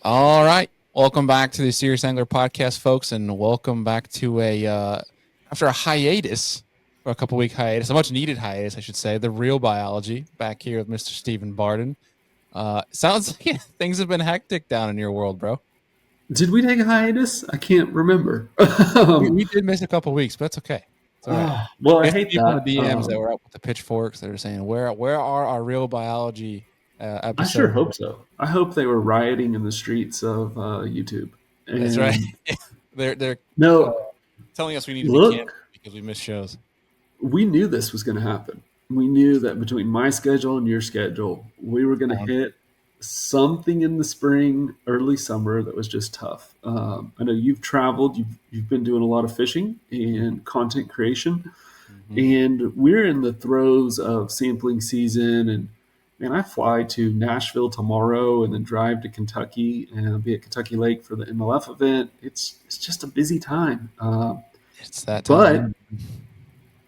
All right. Welcome back to the Serious Angler Podcast, folks, and welcome back to after a hiatus, for a couple week hiatus, a much needed hiatus, I should say, the Real Biology, back here with Mr. Stephen Bardin. Sounds like things have been hectic down in your world, bro. Did we take a hiatus? I can't remember. We did miss a couple weeks, but that's okay. It's all right. Well, I We had some hate people in that. the DMs that were out with the pitchforks that are saying, "Where are our Real Biology I sure episodes?" hope so. I hope they were rioting in the streets of YouTube. That's right. And they're uh, no, telling us we need to be canceled look, because we missed shows. we knew this was going to happen. We knew that between my schedule and your schedule, we were going to hit something in the spring, early summer that was just tough. I know you've traveled, you've been doing a lot of fishing and content creation. And we're in the throes of sampling season. And man, I fly to Nashville tomorrow and then drive to Kentucky and I'll be at Kentucky Lake for the MLF event. It's just a busy time. It's that time. But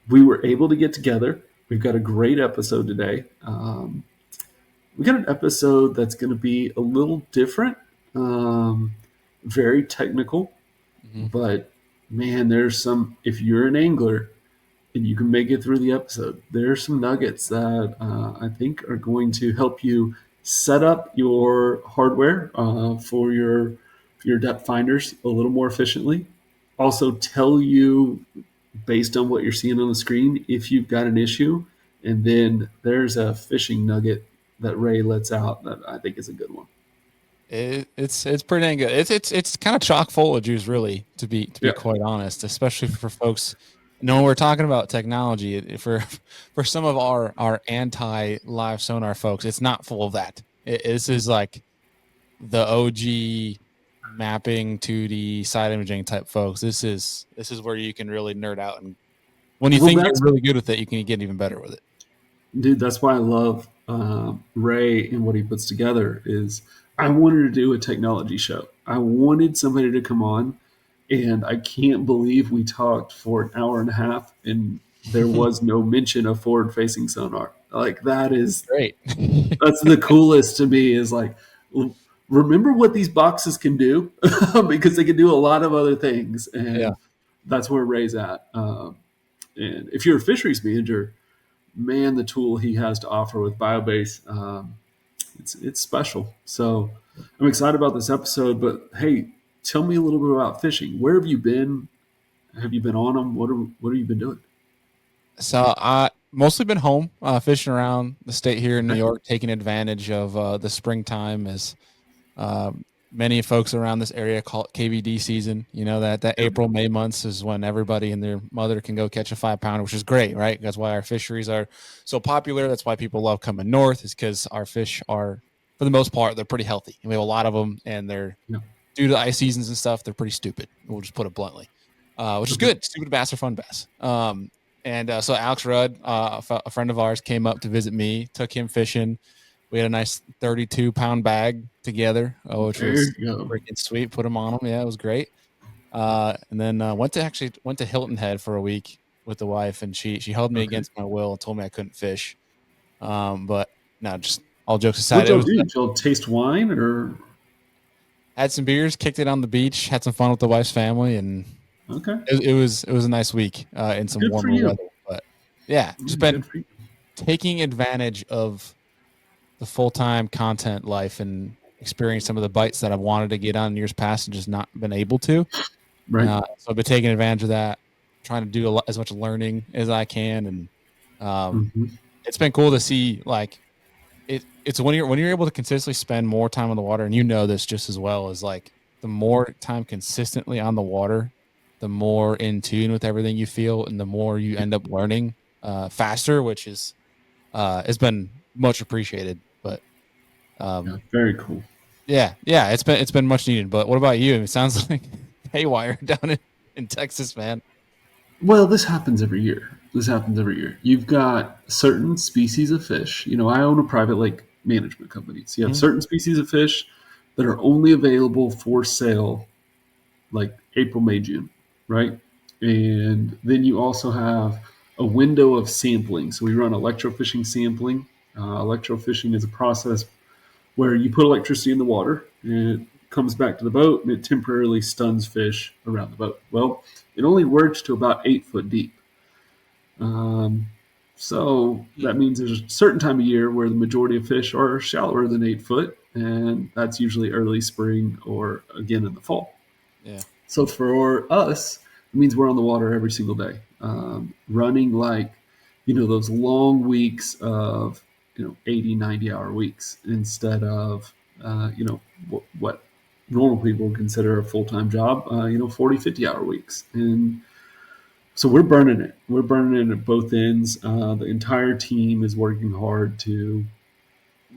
we were able to get together. We've got a great episode today. We got an episode that's going to be a little different, very technical. But man, there's some, if you're an angler, and you can make it through the episode, there are some nuggets that I think are going to help you set up your hardware for your depth finders a little more efficiently. Also, tell you based on what you're seeing on the screen if you've got an issue. And then there's a fishing nugget that Ray lets out that I think is a good one. It's pretty dang good. It's kind of chock full of juice, really, to be quite honest, especially for folks. When we're talking about technology, for some of our anti live sonar folks, it's not full of that. This is like the OG mapping 2D side imaging type folks. This is where you can really nerd out, and when you think you're really good with it, you can get even better with it. Dude, that's why I love Ray and what he puts together. Is I wanted to do a technology show. I wanted somebody to come on, and I can't believe we talked for an hour and a half and there was no mention of forward-facing sonar. Like that is great. That's the coolest to me. Is like, remember what these boxes can do because they can do a lot of other things, and that's where Ray's at. And if you're a fisheries manager, man, the tool he has to offer with BioBase, it's special. So I'm excited about this episode. But hey, tell me a little bit about fishing. Where have you been? Have you been on them? What have you been doing? So I mostly been home fishing around the state here in New York, taking advantage of the springtime as many folks around this area call it KVD season. You know, that April, May months is when everybody and their mother can go catch a 5-pounder, which is great, right? That's why our fisheries are so popular. That's why people love coming north, is because our fish are, for the most part, they're pretty healthy. And we have a lot of them, and they're, due to ice seasons and stuff, they're pretty stupid. We'll just put it bluntly, which is good. Stupid bass are fun bass. And so Alex Rudd, a friend of ours, came up to visit me, took him fishing. We had a nice 32-pound bag together, which was freaking sweet. Put him on them. Yeah, it was great. And then went to Hilton Head for a week with the wife, and she held me against my will and told me I couldn't fish. But no, just all jokes aside. What y'all do? Did y'all taste wine or had some beers, kicked it on the beach, had some fun with the wife's family, and it was a nice week in some warmer weather. But yeah, just been taking advantage of the full-time content life and experience some of the bites that I've wanted to get on in years past and just not been able to. Right. So I've been taking advantage of that, trying to do as much learning as I can. And it's been cool to see, like, it's when you're able to consistently spend more time on the water, and you know this just as well, as like the more time consistently on the water, the more in tune with everything you feel, and the more you end up learning faster, which is it's been much appreciated. But very cool. Yeah, it's been much needed. But what about you? It sounds like haywire down in Texas, man. Well, this happens every year. You've got certain species of fish. You know, I own a private lake management company. So you have certain species of fish that are only available for sale like April, May, June, right? And then you also have a window of sampling. So we run electrofishing sampling. Electrofishing is a process where you put electricity in the water. It comes back to the boat and it temporarily stuns fish around the boat. Well, it only works to about 8 foot deep. Um, so Hmm. that means there's a certain time of year where the majority of fish are shallower than 8 foot, and that's usually early spring or again in the fall. Yeah. So for us, it means we're on the water every single day, running like, those long weeks of, 80, 90 hour weeks instead of, what normal people would consider a full time job, 40, 50 hour weeks. And so we're burning it. We're burning it at both ends. The entire team is working hard to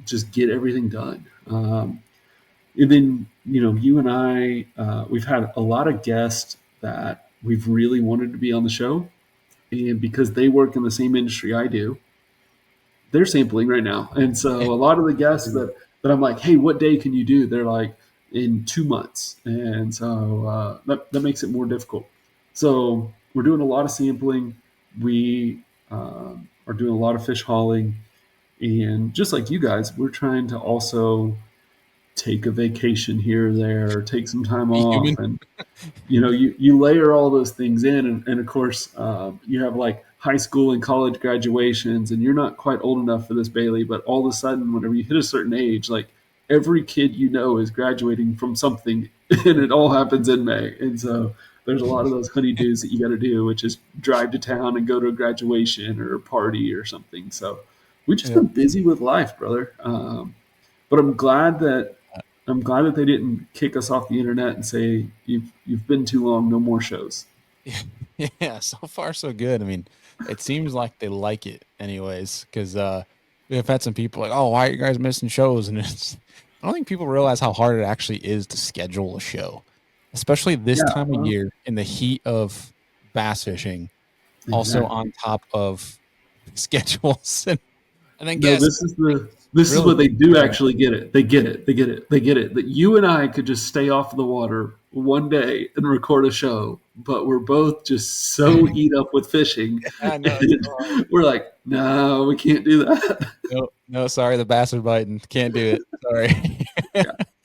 just get everything done. And then, you and I, we've had a lot of guests that we've really wanted to be on the show. And because they work in the same industry I do, they're sampling right now. And so a lot of the guests that I'm like, hey, what day can you do? They're like, in 2 months. And so that makes it more difficult. So we're doing a lot of sampling. We are doing a lot of fish hauling. And just like you guys, we're trying to also take a vacation here or there, or take some time Be human. off. And you layer all those things in, and of course, you have like high school and college graduations, and you're not quite old enough for this, Bailey, but all of a sudden, whenever you hit a certain age, like every kid is graduating from something, and it all happens in May. And so there's a lot of those honeydews that you got to do, which is drive to town and go to a graduation or a party or something. So we've just Yeah. been busy with life, brother. But I'm glad that they didn't kick us off the internet and say you've been too long, no more shows. Yeah, so far so good. I mean, it seems like they like it anyways, because we've had some people like, oh, why are you guys missing shows? And I don't think people realize how hard it actually is to schedule a show, especially this Yeah, time of well, year in the heat of bass fishing, also exactly. on top of schedules and then No, guests. this is the this is Really? what they do actually get it. They get it. They get it. They get it. That you and I could just stay off the water one day and record a show, but we're both just so eat up with fishing. I know it's And so hard. we're like, no, we can't do that. No, no, sorry, the bass are biting. Can't do it. Sorry. Yeah.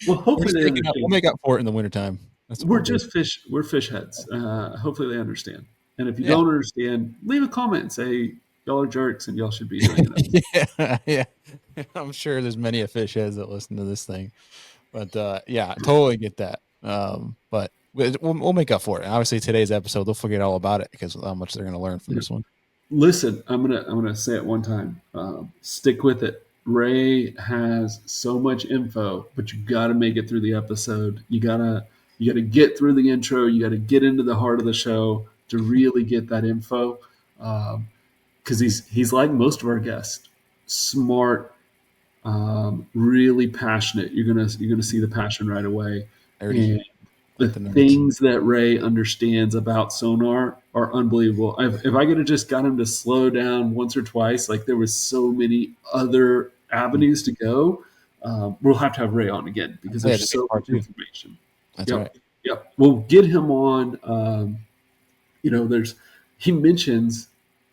Well, We're hopefully just they making up. We'll understand. make up for it in the wintertime. That's what We're we'll do. just fish. We're fish heads. Hopefully they understand. And if you Yeah. don't understand, leave a comment and say y'all are jerks and y'all should be doing it. Yeah. Yeah. I'm sure there's many a fish heads that listen to this thing. But yeah, I totally get that. But we'll make up for it. And obviously today's episode, they'll forget all about it because of how much they're gonna learn from this one. Listen, I'm gonna say it one time. Stick with it. Ray has so much info, but you got to make it through the episode. You gotta get through the intro. You got to get into the heart of the show to really get that info. Because he's like most of our guests, smart, really passionate. You're gonna see the passion right away, Nerdy. and the Like the nerds. things that Ray understands about sonar are unbelievable. If I could have just got him to slow down once or twice, like there was so many other Mm. avenues to go. We'll have to have Ray on again because Oh, yeah, to there's make so part much two. information. That's right. Yep, yep. We'll get him on. There's he mentions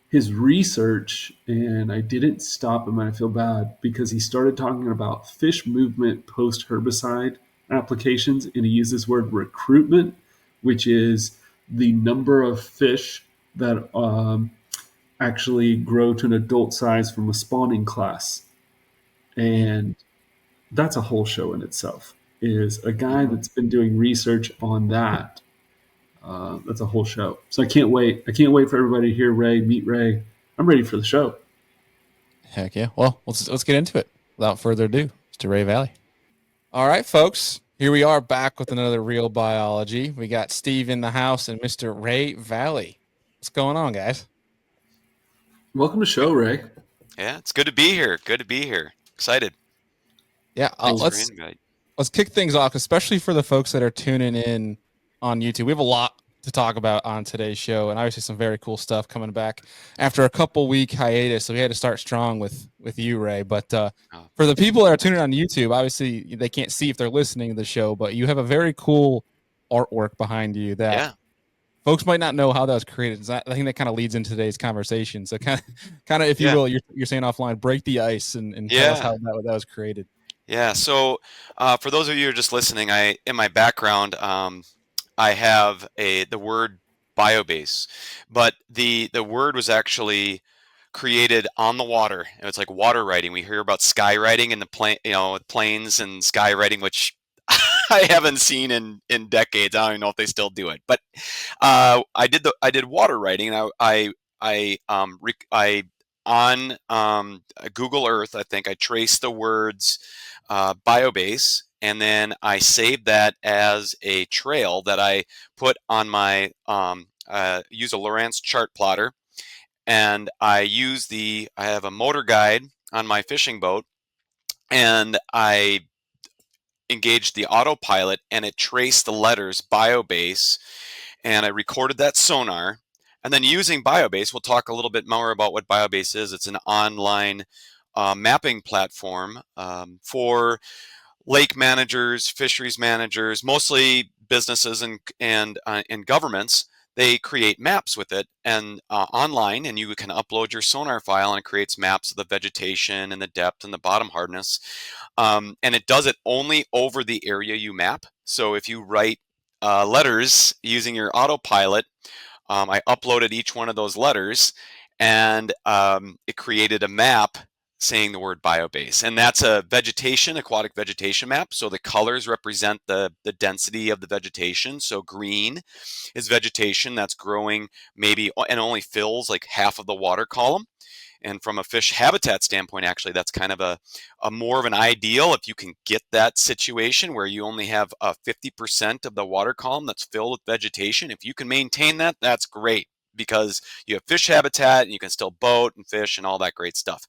his research, and I didn't stop him. And I feel bad because he started talking about fish movement post herbicide applications, and he used this word recruitment, which is the number of fish that actually grow to an adult size from a spawning class. Mm. And that's a whole show in itself. Is a guy Mhm. that's been doing research on that. That's a whole show. So I can't wait. I can't wait for everybody to hear Ray, meet Ray. I'm ready for the show. Heck yeah. Well, let's get into it. Without further ado, Mr. Ray Valley. All right, folks. Here we are back with another Real Biology. We got Steve in the house and Mr. Ray Valley. What's going on, guys? Welcome to the show, Ray. Yeah, it's good to be here. Good to be here. Excited. Yeah, Well, Thanks for let's inviting. let's kick things off, especially for the folks that are tuning in on YouTube. We have a lot to talk about on today's show, and obviously some very cool stuff coming back after a couple week hiatus. So we had to start strong with you, Ray. But Oh, for the people that are tuning on YouTube, obviously they can't see if they're listening to the show, but you have a very cool artwork behind you that yeah, folks might not know how that was created. I think that kind of leads into today's conversation. So kind of, if you yeah, will, you're saying offline, break the ice and tell us yeah. how that was created. Yeah. So, for those of you who are just listening, in my background, I have the word biobase, but the word was actually created on the water. It's like water writing. We hear about skywriting in the plane, planes and skywriting, which I haven't seen in decades. I don't even know if they still do it. But I did water writing, and I on Google Earth, I think I traced the words biobase, and then I saved that as a trail that I put on my use a Lorentz chart plotter, and I have a motor guide on my fishing boat, and I engaged the autopilot, and it traced the letters biobase, and I recorded that sonar. And then using biobase, we'll talk a little bit more about what biobase is. It's an online mapping platform for lake managers, fisheries managers, mostly businesses and governments. They create maps with it and online, and you can upload your sonar file, and it creates maps of the vegetation and the depth and the bottom hardness. And it does it only over the area you map. So if you write letters using your autopilot, I uploaded each one of those letters, and it created a map saying the word biobase. And that's a aquatic vegetation map. So the colors represent the density of the vegetation. So green is vegetation that's growing maybe and only fills like half of the water column. And from a fish habitat standpoint, actually, that's kind of a more of an ideal if you can get that situation where you only have 50% of the water column that's filled with vegetation. If you can maintain that, that's great, because you have fish habitat and you can still boat and fish and all that great stuff.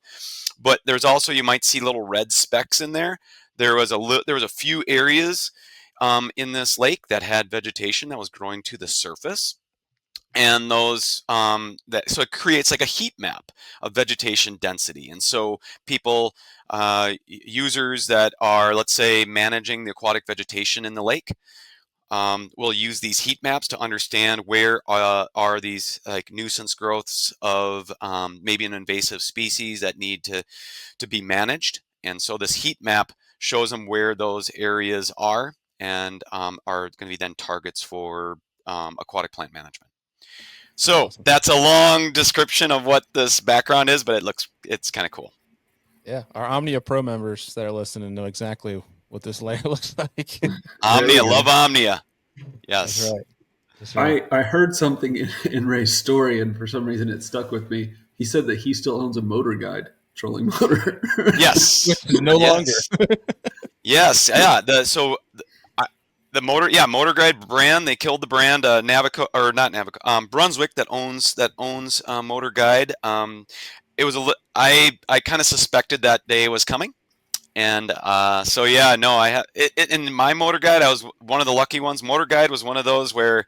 But there's also, you might see little red specks in there. There was a few areas in this lake that had vegetation that was growing to the surface, and so it creates like a heat map of vegetation density. And so people, users that are, let's say, managing the aquatic vegetation in the lake, will use these heat maps to understand where are these like nuisance growths of maybe an invasive species that need to be managed. And so this heat map shows them where those areas are, and are going to be then targets for aquatic plant management. That's So awesome. that's a long description of what this background is, but it's kind of cool. Yeah, our Omnia Pro members that are listening know exactly what this layer looks like. There we Omnia, go. love Omnia. That's Yes. right. That's right. I heard something in Ray's story, and for some reason it stuck with me. He said that he still owns a motor guide, trolling motor. Which Yes. is no longer. Yes. Yes. Yeah. The motor guide brand, they killed the brand, Navico, or not Navico, Brunswick, that owns motor guide. It was I kind of suspected that day was coming. And so yeah, no, I had in my motor guide. I was one of the lucky ones. Motor guide was one of those where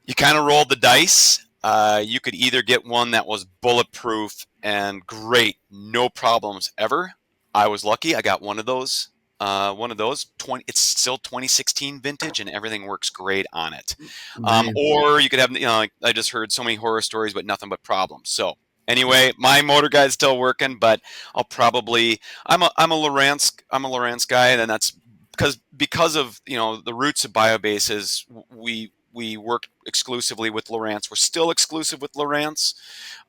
you kind of rolled the dice. You could either get one that was bulletproof and great, no problems ever. I was lucky. I got one of those. 20. It's still 2016 vintage, and everything works great on it. Amazing. Or you could have, like, I just heard so many horror stories, but nothing but problems. So anyway, my motor guide's still working, but I'll probably I'm a Lowrance guy, and that's because of the roots of BioBase is we work exclusively with Lowrance. We're still exclusive with Lowrance,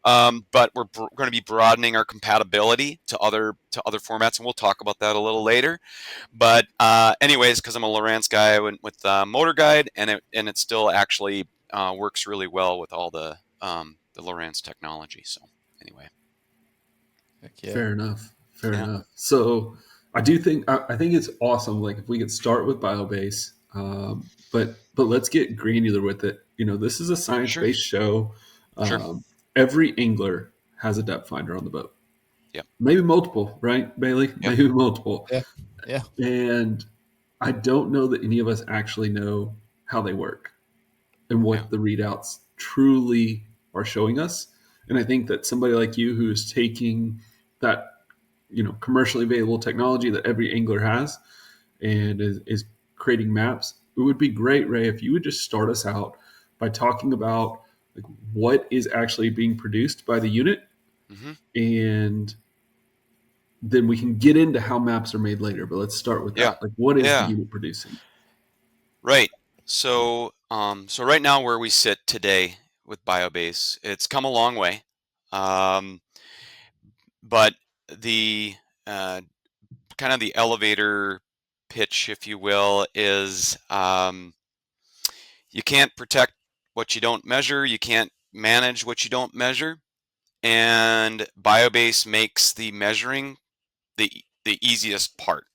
but we're going to be broadening our compatibility to other formats, and we'll talk about that a little later. But anyways, because I'm a Lowrance guy, I went with Motor Guide, and it still actually works really well with all the Lowrance technology. So anyway, Heck yeah. Fair enough. Fair yeah, enough. So I think it's awesome. Like if we could start with biobase, but let's get granular with it. This is a science sure, based show. sure, Um, every angler has a depth finder on the boat. yep, Maybe multiple, right, Bailey? yep, Maybe multiple. Yeah. Yeah. And I don't know that any of us actually know how they work and yeah, what the readouts truly are showing us. And I think that somebody like you who's taking that commercially available technology that every angler has and is creating maps, it would be great, Ray, if you would just start us out by talking about like what is actually being produced by the unit hmm and then we can get into how maps are made later. But let's start with Yeah. that. Like, what is the Yeah. unit producing? Right. So right now where we sit today with BioBase, it's come a long way. Um, but the uh, kind of the elevator pitch, if you will, is you can't protect what you don't measure. You can't manage what you don't measure. And BioBase makes the measuring the easiest part.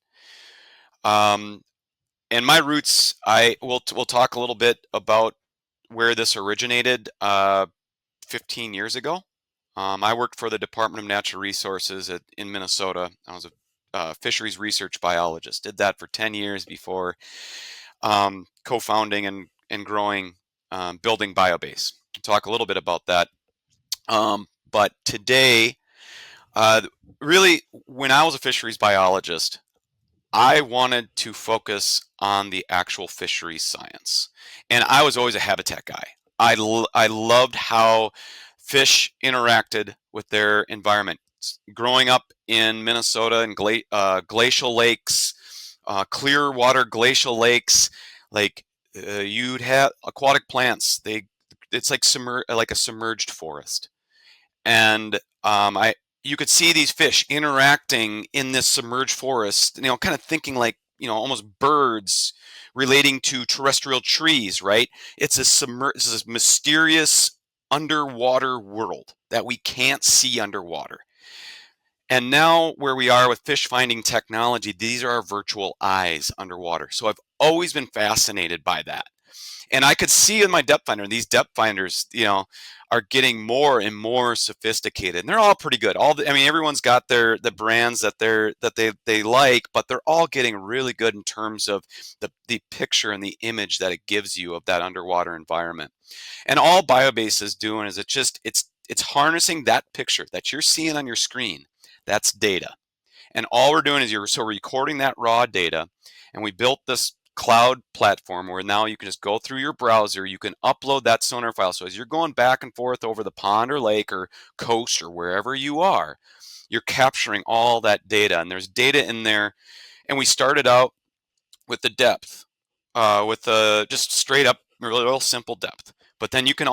Um, and my roots, we'll talk a little bit about where this originated 15 years ago. I worked for the Department of Natural Resources in Minnesota. I was a fisheries research biologist. Did that for 10 years before co-founding and growing, building BioBase. I'll talk a little bit about that. But today, really, when I was a fisheries biologist, I wanted to focus on the actual fisheries science. And I was always a habitat guy. I loved how fish interacted with their environment. Growing up in Minnesota and glacial lakes, clear water glacial lakes, like you'd have aquatic plants. It's like a submerged forest, and I you could see these fish interacting in this submerged forest, kind of thinking like, almost birds relating to terrestrial trees, right? It's this mysterious underwater world that we can't see underwater. And now where we are with fish finding technology, these are our virtual eyes underwater. So I've always been fascinated by that. And I could see in my depth finder, these depth finders, are getting more and more sophisticated. And they're all pretty good. Everyone's got the brands that they like, but they're all getting really good in terms of the picture and the image that it gives you of that underwater environment. And all BioBase is doing is it's harnessing that picture that you're seeing on your screen. That's data. And all we're doing is we're recording that raw data, and we built this cloud platform where now you can just go through your browser, you can upload that sonar file. So as you're going back and forth over the pond or lake or coast or wherever you are, you're capturing all that data, and there's data in there. And we started out with the depth, with just straight up, real simple depth. But then you can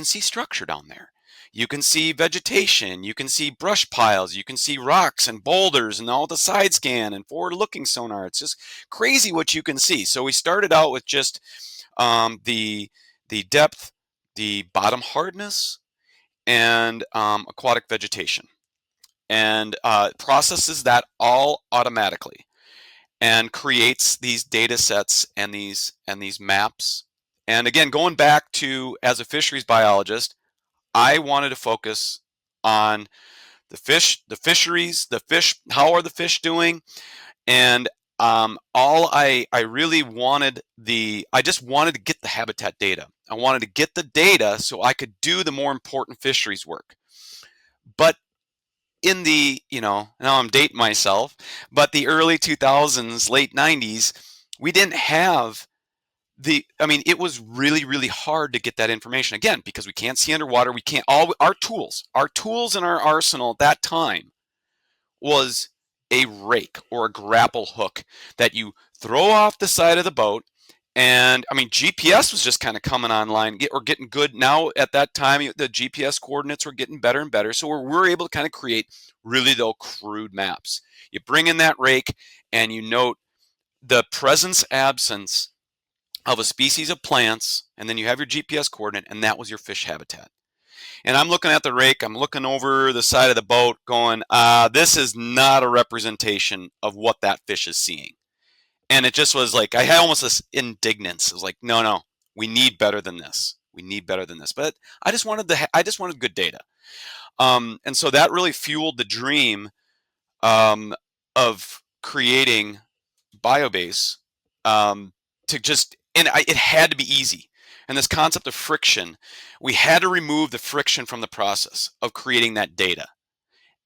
see structure down there. You can see vegetation, you can see brush piles, you can see rocks and boulders and all the side scan and forward looking sonar. It's just crazy what you can see. So we started out with just the depth, the bottom hardness, and aquatic vegetation, and processes that all automatically and creates these data sets and these maps. And again, going back to, as a fisheries biologist, I wanted to focus on the fish, the fisheries, the fish. How are the fish doing? And I really wanted I just wanted to get the habitat data. I wanted to get the data so I could do the more important fisheries work. But in now I'm dating myself, but the early 2000s, late 90s, we didn't have it was really, really hard to get that information, again, because we can't see underwater. We can't, all our tools in our arsenal at that time was a rake or a grapple hook that you throw off the side of the boat. And GPS was just kind of coming online or getting good. Now at that time, the GPS coordinates were getting better and better. So we're able to kind of create really, though, crude maps. You bring in that rake and you note the absence of a species of plants, and then you have your GPS coordinate, and that was your fish habitat. And I'm looking at the rake, I'm looking over the side of the boat going, this is not a representation of what that fish is seeing. And it just was like, I had almost this indignance. It was like, no, we need better than this. We need better than this. But I just wanted good data. And so that really fueled the dream of creating BioBase, it had to be easy. And this concept of friction, we had to remove the friction from the process of creating that data.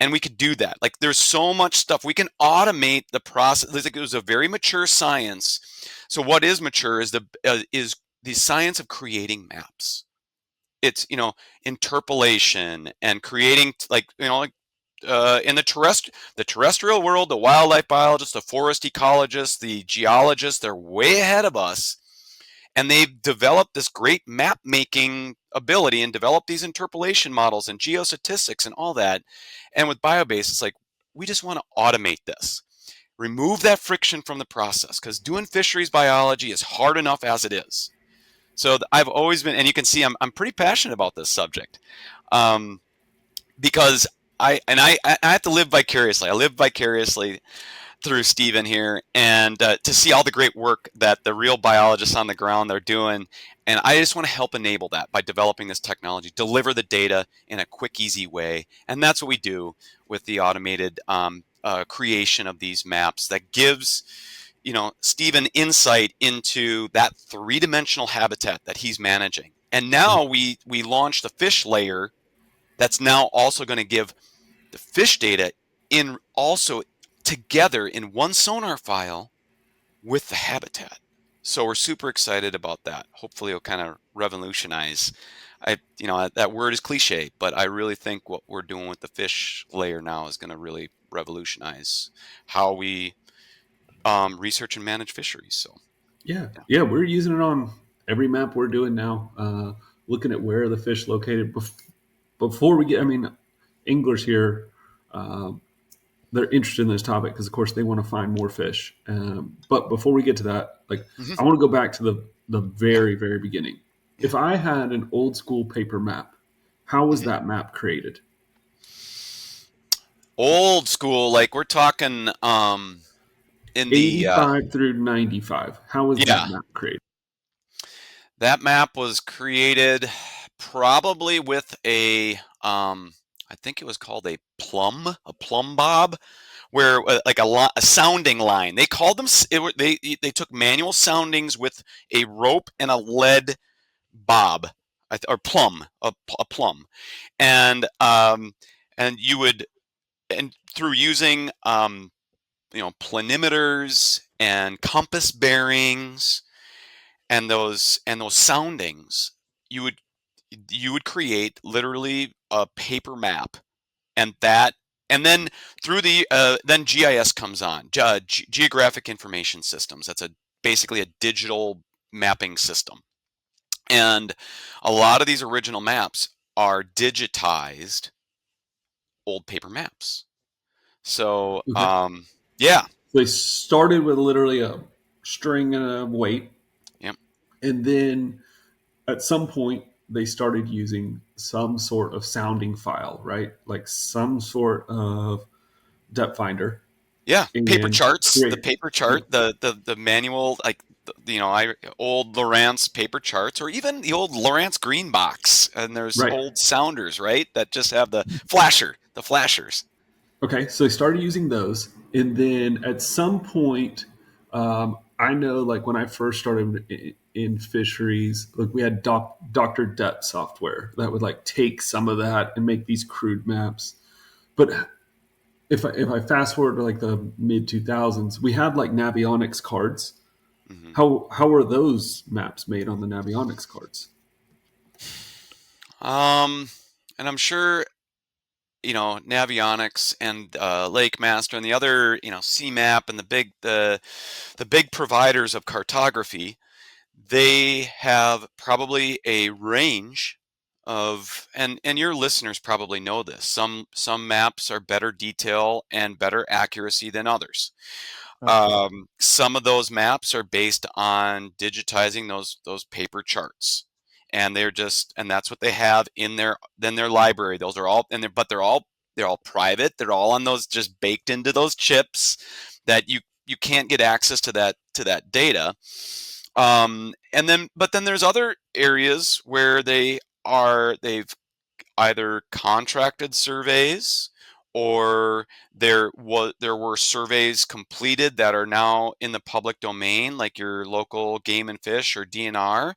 And we could do that. Like, there's so much stuff. We can automate the process. It was a very mature science. So what is mature is the science of creating maps. It's, interpolation and creating, like in the terrestrial world, the wildlife biologists, the forest ecologists, the geologists, they're way ahead of us, and they've developed this great map making ability and developed these interpolation models and geostatistics and all that. And with BioBase, it's like we just want to automate this, remove that friction from the process, because doing fisheries biology is hard enough as it is. So I've always been, and you can see I'm pretty passionate about this subject, um, because I have to live vicariously. I live vicariously through Stephen here, and to see all the great work that the real biologists on the ground are doing. And I just want to help enable that by developing this technology, deliver the data in a quick, easy way. And that's what we do with the automated creation of these maps that gives, Stephen insight into that three-dimensional habitat that he's managing. And now we launched the fish layer that's now also going to give the fish data in also together in one sonar file with the habitat. So we're super excited about that. Hopefully it'll kind of revolutionize. That word is cliche, but I really think what we're doing with the fish layer now is going to really revolutionize how we research and manage fisheries. So yeah, we're using it on every map we're doing now. Looking at where the fish located before we get. I mean, anglers here, they're interested in this topic because, of course, they want to find more fish. But before we get to that, mm-hmm. I want to go back to the very, very beginning. Yeah. If I had an old school paper map, how was mm-hmm. that map created? Old school, like we're talking in the 85 through 95. How was that yeah. map created? That map was created probably with I think it was called a plumb bob, where like a sounding line. They called them. They took manual soundings with a rope and a lead bob, or plumb, a plumb, and you would, and through using planimeters and compass bearings and those soundings, you would create literally a paper map. And then through then GIS comes on, geographic information systems. That's basically a digital mapping system, and a lot of these original maps are digitized old paper maps. So Okay. yeah. So they started with literally a string and a weight. Yep. And then at some point, they started using some sort of sounding file, right? Like some sort of depth finder. Yeah, paper And charts, the create. paper chart, the manual, like old Lowrance paper charts, or even the old Lowrance green box, and there's Right. old sounders, right, that just have the flashers. Okay, so they started using those, and then at some point, I know, like when I first started in fisheries, like we had Doctor Depth software that would like take some of that and make these crude maps. But if I fast forward to like the mid 2000s, we had like Navionics cards. hmm How were those maps made on the Navionics cards? and I'm sure Navionics and Lake Master and the other CMAP and the big providers of cartography, they have probably a range of, and your listeners probably know this. Some maps are better detail and better accuracy than others. Some of those maps are based on digitizing those paper charts, and that's what they have in their library. Those are all, but they're all private. They're all on those, just baked into those chips that you can't get access to that data. But then there's other areas where they've either contracted surveys, or there were surveys completed that are now in the public domain, like your local Game and Fish or DNR.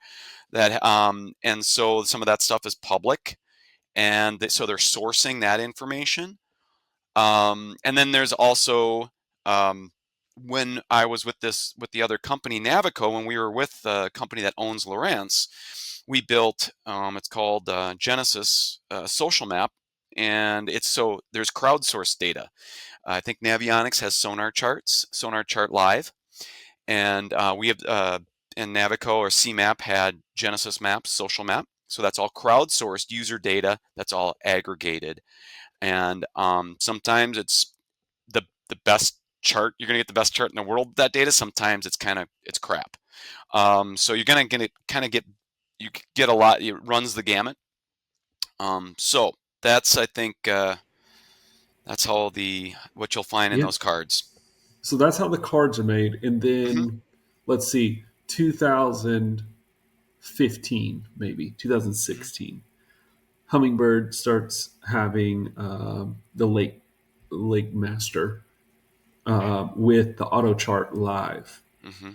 And so some of that stuff is public, and so they're sourcing that information. And then there's also, when I was with the other company, Navico, when we were with the company that owns Lowrance, we built, it's called Genesis Social Map, and there's crowdsourced data. I think Navionics has Sonar charts, Sonar Chart Live, and we have and Navico or CMAP had Genesis Maps, Social Map. So that's all crowdsourced user data. That's all aggregated, and sometimes it's the best chart. You're gonna get the best chart in the world with that data. Sometimes it's crap. So you're gonna get it kind of get you get a lot. It runs the gamut. So that's I think that's how what you'll find in Yeah. those cards. So that's how the cards are made. And Hmm. then let's see, 2015, maybe Hmm. 2016, Hummingbird starts having the Lake Master with the auto chart live. Hmm.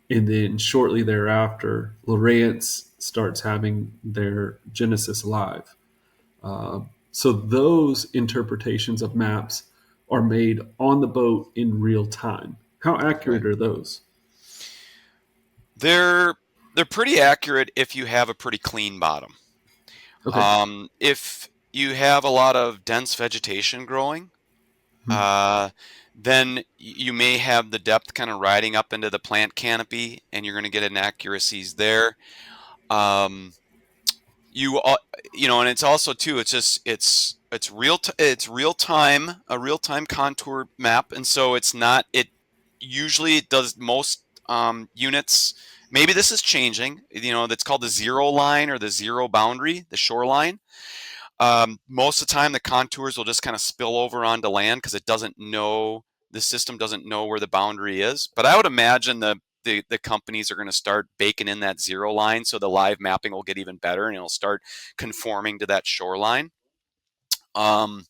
And then shortly thereafter, Lawrence starts having their Genesis live. So those interpretations of maps are made on the boat in real time. How Right. accurate are those? They're they're pretty accurate if you have a pretty clean bottom. Okay. If you have a lot of dense vegetation growing, Hmm. uh, then you may have the depth kind of riding up into the plant canopy, and you're going to get inaccuracies there. Um, you and it's also too. It's just it's real time, a real time contour map, and so it's not. It usually it does most units. Maybe this is changing. That's called the zero line or the zero boundary, the shoreline. Most of the time, the contours will just kind of spill over onto land because the system doesn't know where the boundary is. But I would imagine the companies are going to start baking in that zero line, so the live mapping will get even better and it'll start conforming to that shoreline. Um,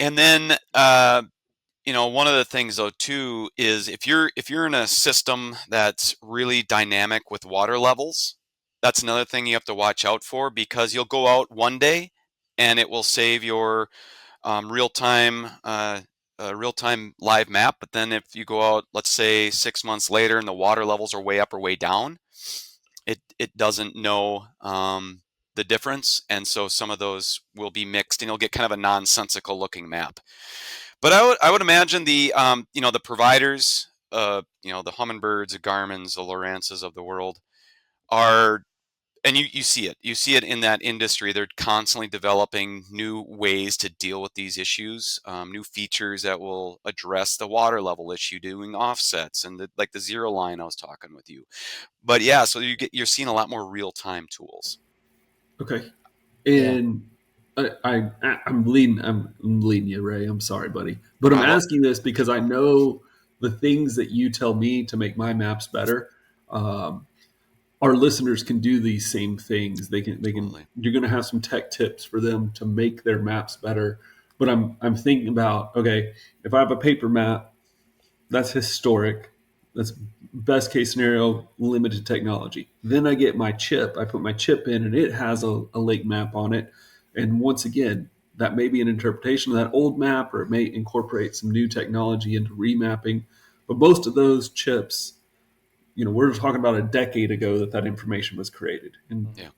and then one of the things though too is if you're in a system that's really dynamic with water levels, that's another thing you have to watch out for, because you'll go out one day and it will save your real time live map. But then if you go out, let's say 6 months later, and the water levels are way up or way down, it doesn't know the difference, and so some of those will be mixed, and you'll get kind of a nonsensical looking map. But I would imagine the providers, the Humminbirds, the Garmins, the Lawrences of the world are, and you see it in that industry. They're constantly developing new ways to deal with these issues, new features that will address the water level issue, doing offsets and like the zero line I was talking with you. But yeah, so you're seeing a lot more real time tools. Okay. Yeah. And I'm leading you, Ray. I'm sorry, buddy, but I'm Well, asking this because I know the things that you tell me to make my maps better. Um, our listeners can do these same things. They can. absolutely. You're going to have some tech tips for them to make their maps better. But I'm thinking about, okay, if I have a paper map, that's historic. That's best case scenario, limited technology. Then I get my chip. I put my chip in, and it has a lake map on it. And once again, that may be an interpretation of that old map, or it may incorporate some new technology into remapping. But most of those chips, we're talking about a decade ago that information was created. And Yeah.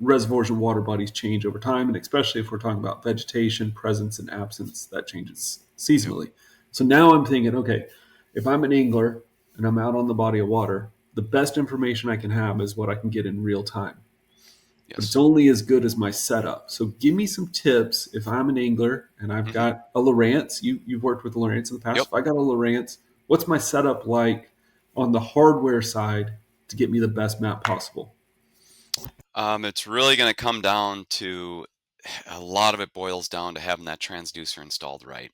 reservoirs and water bodies change over time, and especially if we're talking about vegetation, presence, and absence, that changes Yep. seasonally. So now I'm thinking, okay, if I'm an angler and I'm out on the body of water, the best information I can have is what I can get in real time. But it's Yes. only as good as my setup. So give me some tips if I'm an angler and I've Hmm. got a Lawrence. You've worked with Lawrence in the past. Yep. If I got a Lawrence, what's my setup like on the hardware side to get me the best map possible? It's really going to come down to, a lot of it boils down to having that transducer installed right.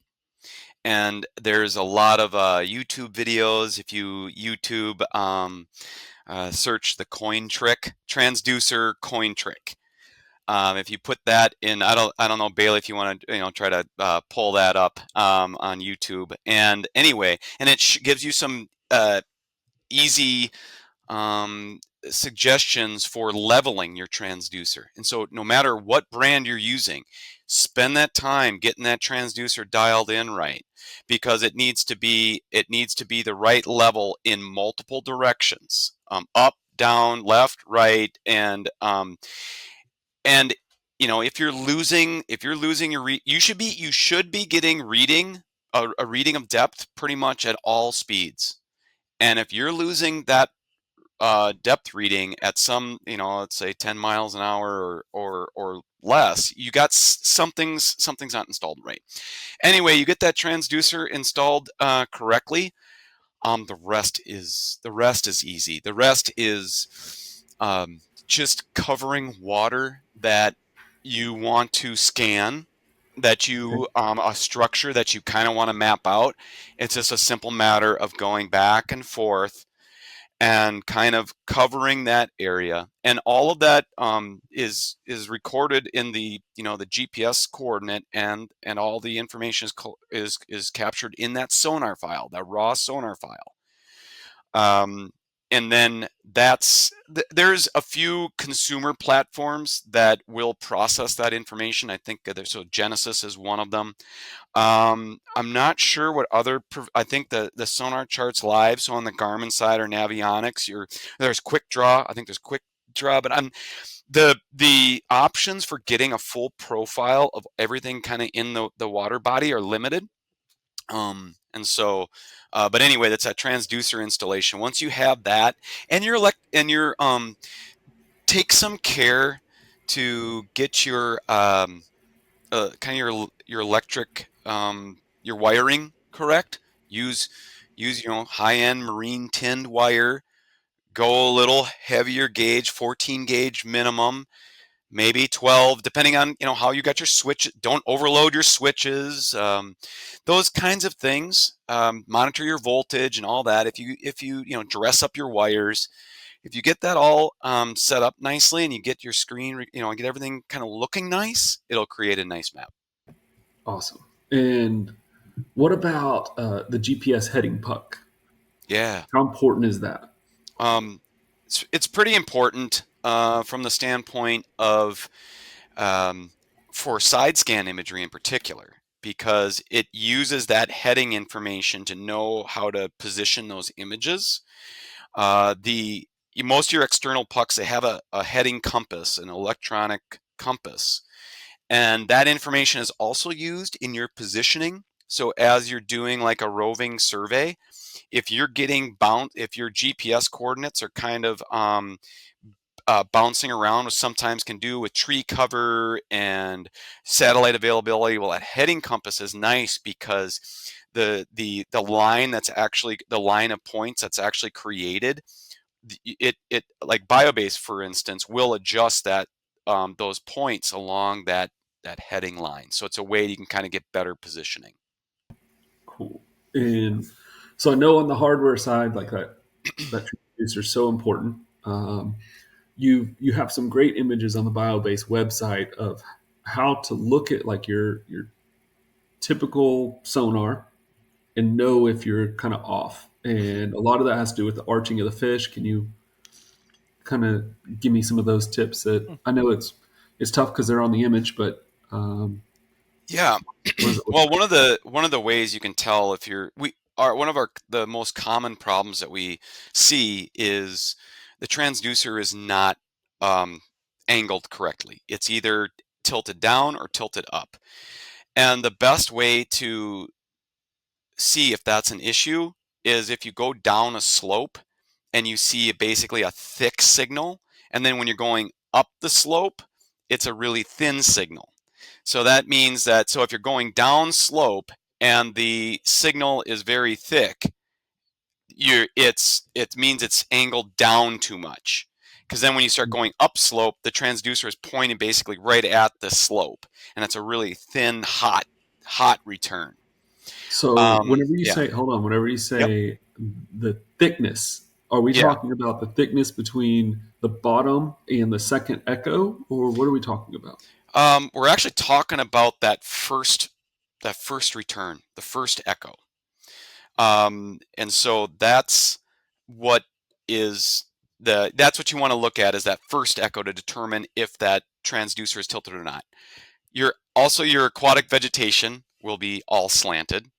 And there's a lot of YouTube videos. If you YouTube search the coin trick, transducer coin trick. If you put that in, I don't know, Bailey, if you want to, try to pull that up on YouTube. And anyway, and it gives you some easy suggestions for leveling your transducer. And so no matter what brand you're using, spend that time getting that transducer dialed in right, because it needs to be the right level in multiple directions, up, down, left, right, and if you're losing your you should be getting a reading of depth pretty much at all speeds. And if you're losing that depth reading at some, let's say 10 miles an hour or less, you got something's not installed right. Anyway, you get that transducer installed correctly. The rest is easy. The rest is just covering water that you want to scan, that Okay. you a structure that you kind of want to map out. It's just a simple matter of going back and forth and kind of covering that area, and all of that is recorded in the GPS coordinate, and all the information is captured in that sonar file, that raw sonar file. um, and then there's a few consumer platforms that will process that information. I think so Genesis is one of them. I'm not sure what other. I think the sonar charts live. So on the Garmin side or Navionics, there's Quick Draw. I think there's Quick Draw, but the options for getting a full profile of everything kind of in the water body are limited. And so, but anyway, that's that transducer installation. Once you have that, and take some care to get your kind of your electric your wiring correct. Use high end marine tinned wire. Go a little heavier gauge, 14 gauge minimum, maybe 12, depending on how you got your switch. Don't overload your switches. Those kinds of things. Monitor your voltage and all that. If you dress up your wires, if you get that all set up nicely, and you get your screen, get everything kind of looking nice, it'll create a nice map. Awesome. And what about the GPS heading puck? Yeah. How important is that? Um, it's pretty important from the standpoint of um, for side scan imagery in particular, because it uses that heading information to know how to position those images. The Most of your external pucks, they have a heading compass, an electronic compass, and that information is also used in your positioning. So as you're doing like a roving survey, if your GPS coordinates are kind of bouncing around, which sometimes can do with tree cover and satellite availability, well, that heading compass is nice because the line that's actually the line of points that's actually created, it like BioBase, for instance, will adjust those points along that heading line. So it's a way you can kind of get better positioning. Cool. And so I know on the hardware side, like that transducer is so important. You have some great images on the BioBase website of how to look at like your typical sonar and know if you're kind of off. Mhm. And a lot of that has to do with the arching of the fish. Can you kind of give me some of those tips? That I know it's tough because they're on the image, but Yeah. what does it look Well, like? one of the ways you can tell if you're we are one of our the most common problems that we see is the transducer is not um, angled correctly. It's either tilted down or tilted up. And the best way to see if that's an issue is if you go down a slope and you see basically a thick signal, and then when you're going up the slope, it's a really thin signal. So that means so if you're going down slope and the signal is very thick, it means it's angled down too much. Because then when you start going up slope, the transducer is pointing basically right at the slope, and it's a really thin, hot return. So whenever you Yeah. say, hold on, whenever you Yep. say the thickness, are we Yeah. talking about the thickness between the bottom and the second echo, or what are we talking about? We're actually talking about that first return, the first echo. And so what is that's what you want to look at, is that first echo, to determine if that transducer is tilted or not. Your aquatic vegetation will be all slanted,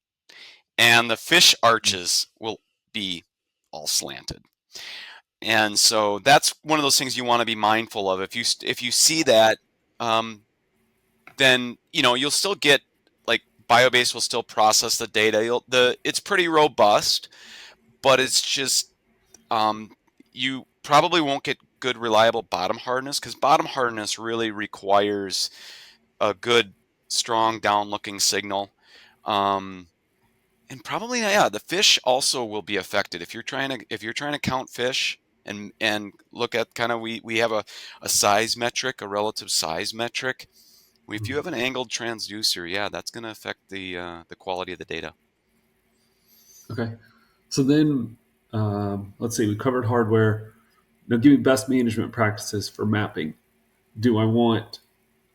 and the fish arches will be all slanted. And so that's one of those things you want to be mindful of. If you see that, then you'll still get, like, BioBase will still process the data. It's pretty robust, but it's just you probably won't get good reliable bottom hardness, because bottom hardness really requires a good strong down looking signal. And probably, yeah, the fish also will be affected if you're trying to count fish and look at kind of, we have a size metric, a relative size metric. If you have an angled transducer, yeah, that's going to affect the quality of the data. Okay. So then, let's see, we covered hardware. Now, give me best management practices for mapping. Do I want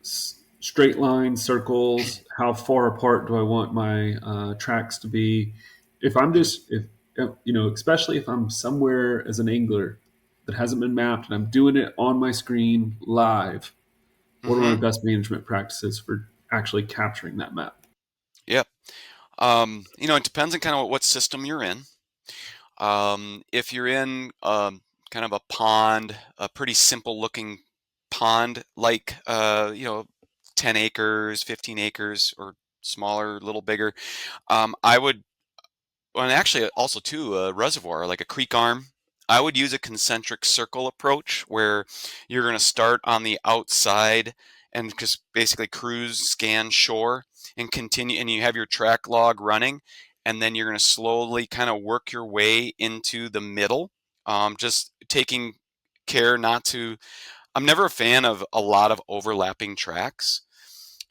straight lines, circles? How far apart do I want my tracks to be? If I'm just, if especially if I'm somewhere as an angler that hasn't been mapped and I'm doing it on my screen live, what are my Mm-hmm. best management practices for actually capturing that map? Yep. It depends on kind of what system you're in. If you're in kind of a pond, a pretty simple looking pond, like 10 acres, 15 acres, or smaller, a little bigger, I would, and actually also too, a reservoir, like a creek arm, I would use a concentric circle approach, where you're going to start on the outside and just basically cruise, scan shore, and continue, and you have your track log running, and then you're going to slowly kind of work your way into the middle, just taking care not to. I'm never a fan of a lot of overlapping tracks,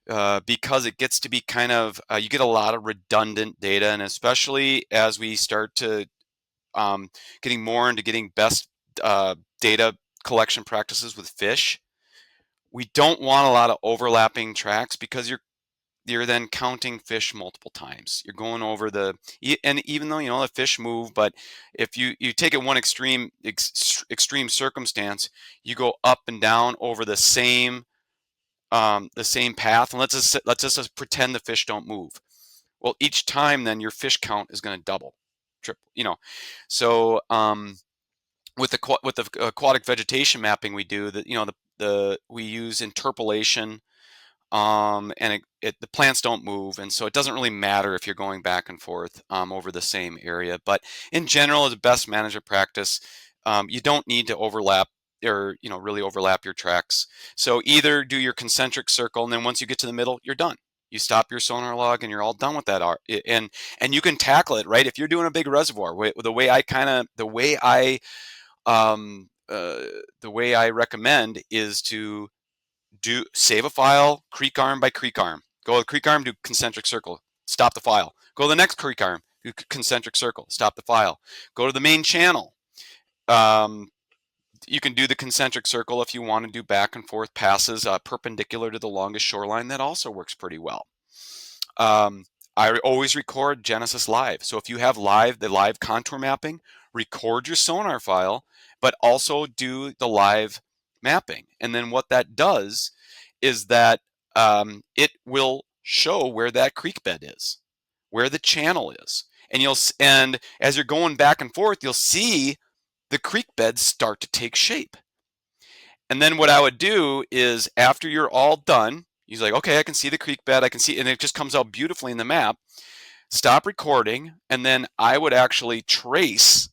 because it gets to be kind of, you get a lot of redundant data, and especially as we start to getting more into getting best data collection practices with fish, we don't want a lot of overlapping tracks, because you're then counting fish multiple times. You're going over and even though the fish move, but if you take it one extreme circumstance, you go up and down over the same path, and let's just pretend the fish don't move. Well, each time then your fish count is going to double, triple. So with the aquatic vegetation mapping we do, we use interpolation, and the plants don't move, and so it doesn't really matter if you're going back and forth over the same area. But in general, as a best management practice, you don't need to overlap, or really overlap your tracks. So either do your concentric circle, and then once you get to the middle, you're done. You stop your sonar log, and you're all done with that. And you can tackle it, right? If you're doing a big reservoir, the way I recommend is to save a file creek arm by creek arm. Go to the creek arm, do concentric circle, stop the file. Go to the next creek arm, do concentric circle, stop the file. Go to the main channel. You can do the concentric circle if you want to do back and forth passes perpendicular to the longest shoreline. That also works pretty well. I always record Genesis live. So if you have the live contour mapping, record your sonar file, but also do the live mapping. And then what that does is that it will show where that creek bed is, where the channel is. And as you're going back and forth, you'll see the creek beds start to take shape. And then what I would do is, after you're all done, he's like, okay, I can see the creek bed, I can see, and it just comes out beautifully in the map. Stop recording, and then I would actually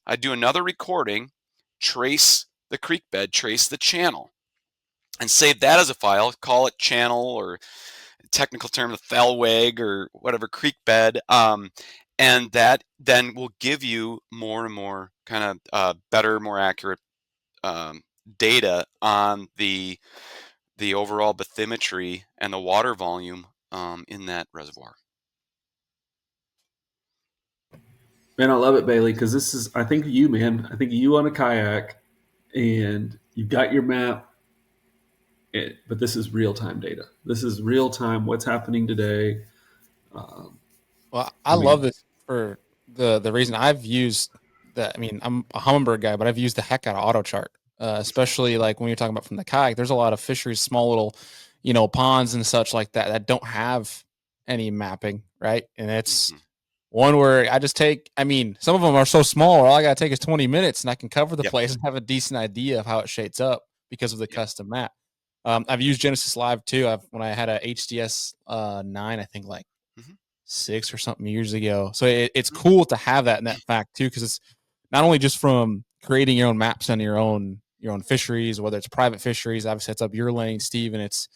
I'd do another recording, trace the creek bed, trace the channel, and save that as a file, call it channel, or technical term, the fellweg, or whatever, creek bed. And that then will give you more and more kind of better, more accurate data on the overall bathymetry and the water volume in that reservoir. Man, I love it, Bailey, because this is, I think you, man, I think you on a kayak and you've got your map, but this is real time data. This is real time, what's happening today. Well, I love this for the reason I've used that. I mean, I'm a Humminbird guy, but I've used the heck out of AutoChart, especially like when you're talking about from the kayak. There's a lot of fisheries, small little, ponds and such like that that don't have any mapping, right? And it's one where I just take. I mean, some of them are so small, all I gotta take is 20 minutes, and I can cover the place and have a decent idea of how it shapes up because of the custom map. I've used Genesis Live too. When I had a HDS 9, I think like Hmm. 6 or something years ago. So it's Hmm. cool to have that in that fact too, because it's not only just from creating your own maps on your own fisheries, whether it's private fisheries, obviously it's up your lane, Steve, and it's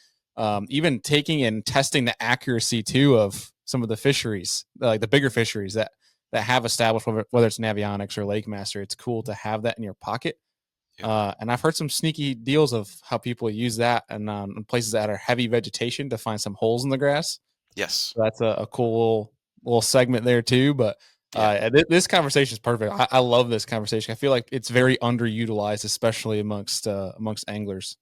even taking and testing the accuracy too of some of the fisheries, like the bigger fisheries that have established, whether it's Navionics or Lake Master. It's cool to have that in your pocket. Yeah. And I've heard some sneaky deals of how people use that and in places that are heavy vegetation to find some holes in the grass. Yes. So that's a cool little segment there too. But Yeah. this conversation is perfect. I love this conversation. I feel like it's very underutilized, especially amongst anglers.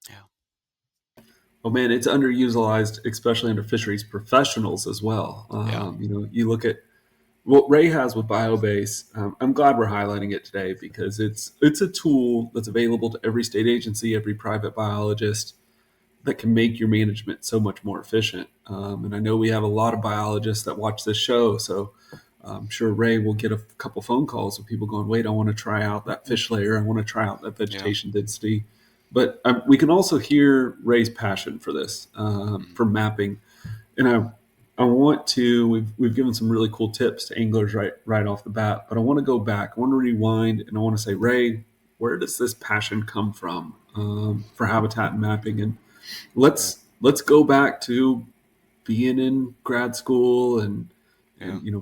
Yeah. Oh man, it's underutilized, especially under fisheries professionals as well. Yeah. You look at what Ray has with BioBase. I'm glad we're highlighting it today because it's a tool that's available to every state agency, every private biologist that can make your management so much more efficient. And I know we have a lot of biologists that watch this show, so I'm sure Ray will get a couple phone calls with people going, "Wait, I want to try out that fish layer. I want to try out that Yeah. vegetation density." But we can also hear Ray's passion for this, Mm. for mapping, and I want to. We've given some really cool tips to anglers right off the bat, but I want to go back. I want to rewind, and I want to say, Ray, where does this passion come from for habitat mapping? And Right. let's go back to being in grad school Yeah. and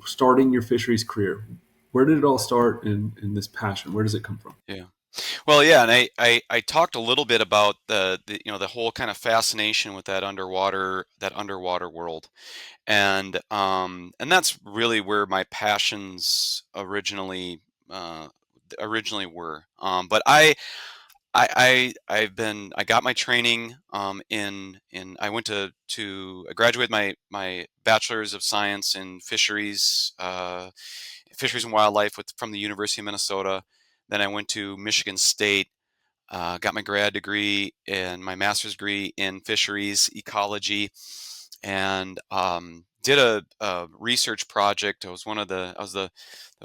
starting your fisheries career. Where did it all start in this passion? Where does it come from? Yeah. Well, yeah, and I talked a little bit about the whole kind of fascination with that underwater world, and that's really where my passions originally were. But I got my training in I went to I graduated my bachelor's of science in fisheries and wildlife from the University of Minnesota. Then I went to Michigan State, got my grad degree and my master's degree in fisheries ecology, and did a research project. I was the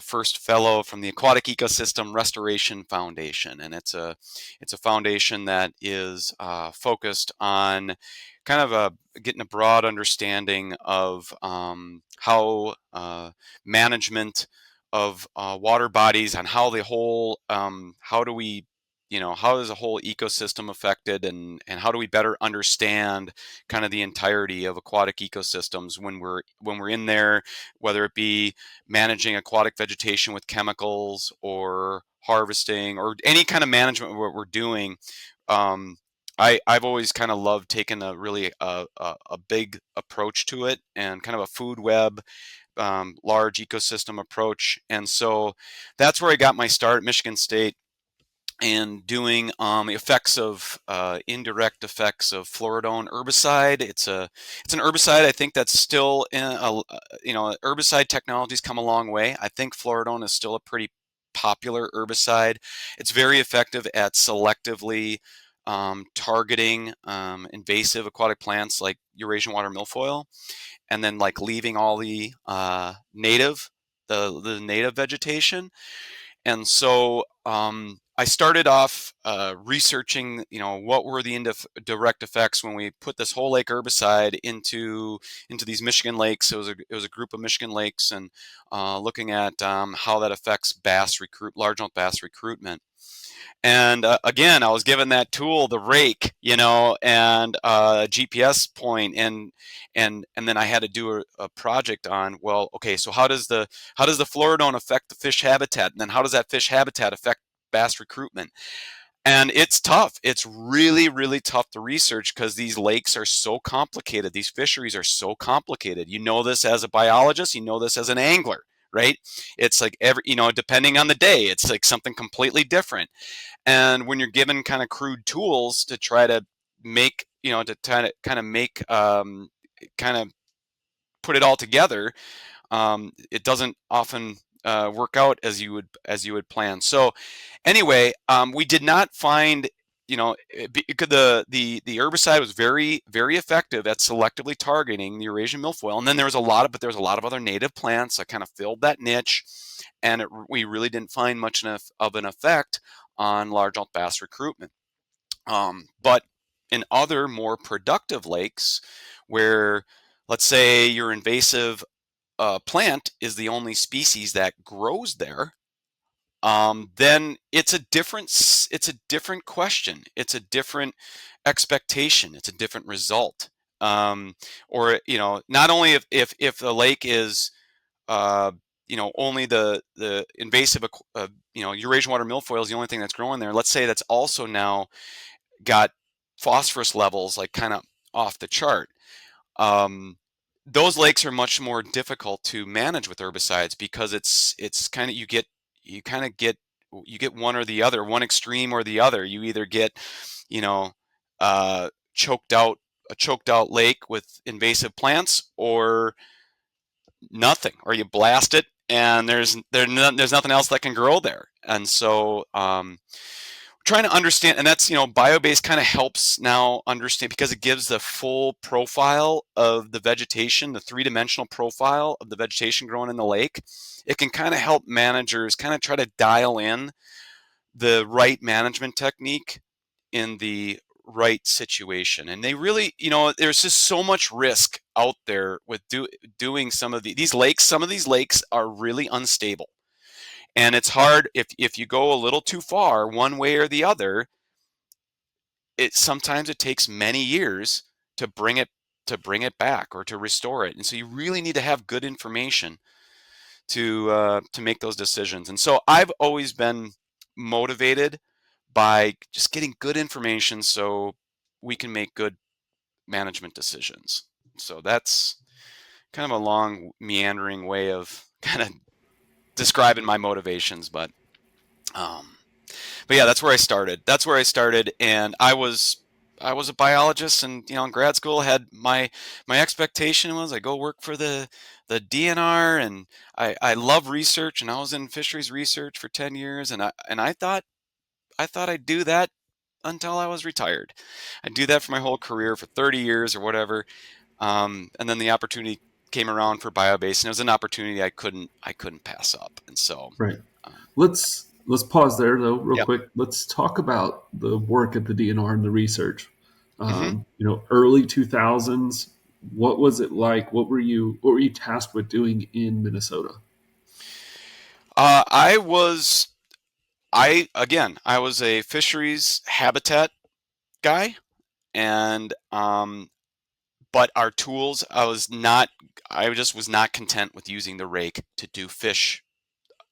first fellow from the Aquatic Ecosystem Restoration Foundation, and it's a foundation that is focused on kind of getting a broad understanding of how management of water bodies, and how do we how is the whole ecosystem affected, and how do we better understand kind of the entirety of aquatic ecosystems when we're in there, whether it be managing aquatic vegetation with chemicals or harvesting or any kind of management what we're doing. um, I've always kind of loved taking a really a big approach to it, and kind of a food web, large ecosystem approach. And so that's where I got my start at Michigan State, and doing effects of indirect effects of fluoridone herbicide. It's an herbicide. I think that's still herbicide technology's come a long way. I think fluoridone is still a pretty popular herbicide. It's very effective at selectively targeting invasive aquatic plants like Eurasian water milfoil, and then like leaving all the native vegetation. And so I started off researching, what were the indirect effects when we put this whole lake herbicide into these Michigan lakes. It was a group of Michigan lakes, and looking at how that affects largemouth bass recruitment. And again, I was given that tool, the rake, and a GPS point, and then I had to do a project on, well, okay, so how does the fluoridone affect the fish habitat, and then how does that fish habitat affect bass recruitment? And it's tough. It's really, really tough to research because these lakes are so complicated. These fisheries are so complicated. You know this as a biologist. You know this as an angler, right? It's like depending on the day, it's like something completely different. And when you're given kind of crude tools to try to make, to kind of make, kind of put it all together, it doesn't often work out as you would plan. So anyway, we did not find, the herbicide was very, very effective at selectively targeting the Eurasian milfoil, and then there was a lot of other native plants that kind of filled that niche, and we really didn't find much of an effect on largemouth bass recruitment. But in other more productive lakes where, let's say, your invasive plant is the only species that grows there, then it's a different question. It's a different expectation. It's a different result. Or not only if the lake is uh, only the invasive Eurasian water milfoil is the only thing that's growing there. Let's say that's also now got phosphorus levels like kind of off the chart. Um, those lakes are much more difficult to manage with herbicides because it's kind of you get one or the other, one extreme or the other. You either get, you know, uh, choked out a choked out lake with invasive plants, or nothing, or you blast it and there's nothing else that can grow there. And so trying to understand, and that's BioBase kind of helps now understand, because it gives the full profile of the vegetation, the three-dimensional profile of the vegetation growing in the lake. It can kind of help managers kind of try to dial in the right management technique in the right situation. And they really, there's just so much risk out there with doing some of these lakes. Some of these lakes are really unstable, and it's hard if you go a little too far one way or the other. Sometimes it takes many years to bring it back or to restore it. And so you really need to have good information to make those decisions. And so I've always been motivated by just getting good information so we can make good management decisions. So that's kind of a long, meandering way of kind of describing my motivations, um, but yeah, that's where I started. And I was a biologist, and in grad school had my expectation was I go work for the DNR, and I love research, and I was in fisheries research for 10 years, and I thought I'd do that until I was retired. I'd do that for my whole career for 30 years or whatever. And then the opportunity came around for BioBase, and it was an opportunity I couldn't pass up. And so, Right. um, Let's pause there though, real yeah. quick. Let's talk about the work at the DNR and the research. hmm Early 2000s. What was it like? What were you tasked with doing in Minnesota? I was a fisheries habitat guy, and but our tools, I just was not content with using the rake to do fish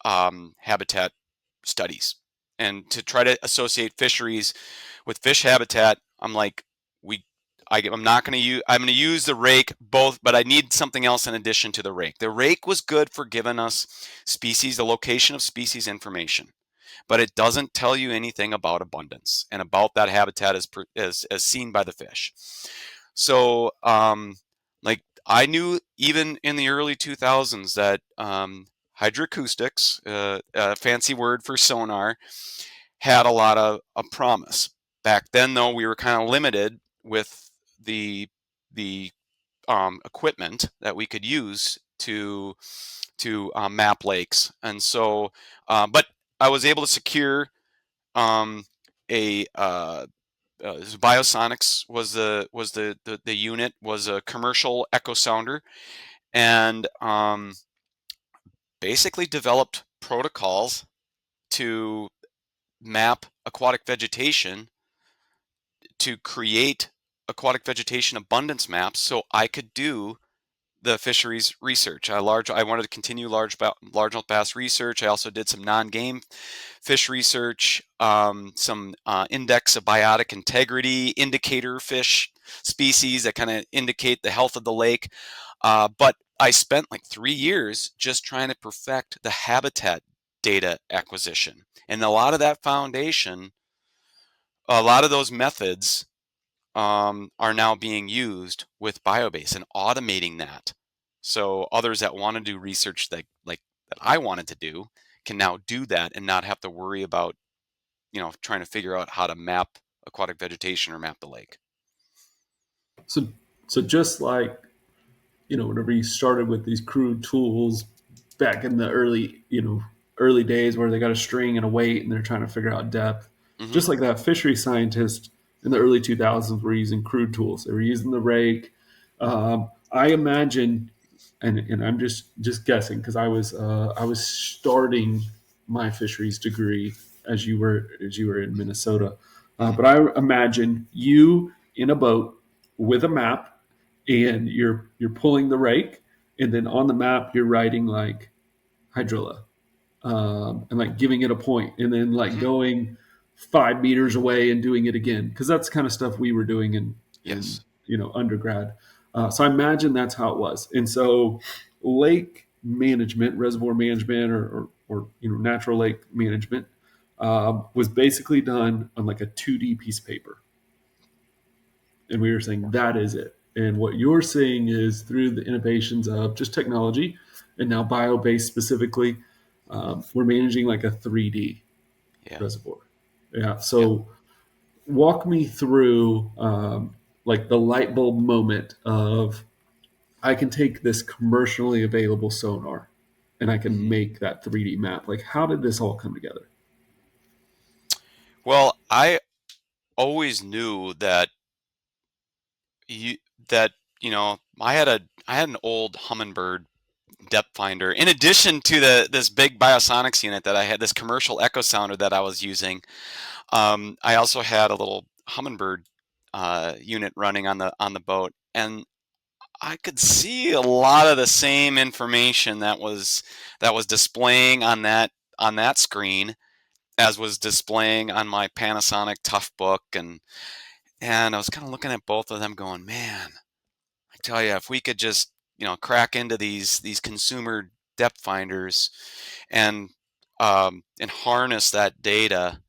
habitat studies, and to try to associate fisheries with fish habitat. I'm like, I'm not going to use. I'm going to use the rake both, but I need something else in addition to the rake. The rake was good for giving us the location of species information, but it doesn't tell you anything about abundance and about that habitat as seen by the fish. So, like, I knew even in the early 2000s that hydroacoustics, a fancy word for sonar, had a lot of promise. Back then, though, we were kind of limited with the equipment that we could use to map lakes. And so, but I was able to secure um, a Biosonics was the unit, was a commercial echo sounder, and basically developed protocols to map aquatic vegetation, to create aquatic vegetation abundance maps so I could do the fisheries research. I wanted to continue largemouth bass research. I also did some non-game fish research, some index of biotic integrity indicator fish species that kind of indicate the health of the lake. But I spent like 3 years just trying to perfect the habitat data acquisition. And a lot of that foundation, a lot of those methods are now being used with BioBase and automating that. So others that want to do research that I wanted to do can now do that and not have to worry about trying to figure out how to map aquatic vegetation or map the lake. So, so just like whenever you started with these crude tools back in the early days where they got a string and a weight and they're trying to figure out depth, hmm just like that fishery scientist in the early 2000s were using crude tools. They were using the rake. I imagine, and I'm just guessing because I was starting my fisheries degree as you were in Minnesota. Mhm. But I imagine you in a boat with a map, and you're pulling the rake, and then on the map you're writing like hydrilla, and like giving it a point, and then like Mhm. going 5 meters away and doing it again, because that's the kind of stuff we were doing in Yes. undergrad. So I imagine that's how it was. And so lake management, reservoir management, or natural lake management was basically done on like a 2D piece of paper, and we were saying that is it. And what you're seeing is through the innovations of just technology, and now BioBase specifically, we're managing like a 3D Yeah. reservoir. Yeah. Yeah. So walk me through like the light bulb moment of I can take this commercially available sonar and I can Mhm. make that 3D map. Like, how did this all come together? Well, I always knew that you that I had an old Humminbird depth finder. In addition to this big biosonics unit that I had, this commercial echo sounder that I was using, I also had a little Humminbird unit running on the boat, and I could see a lot of the same information that was displaying on that screen as was displaying on my Panasonic Toughbook, and I was kind of looking at both of them, going, man, I tell you, if we could just crack into these consumer depth finders and and harness that data.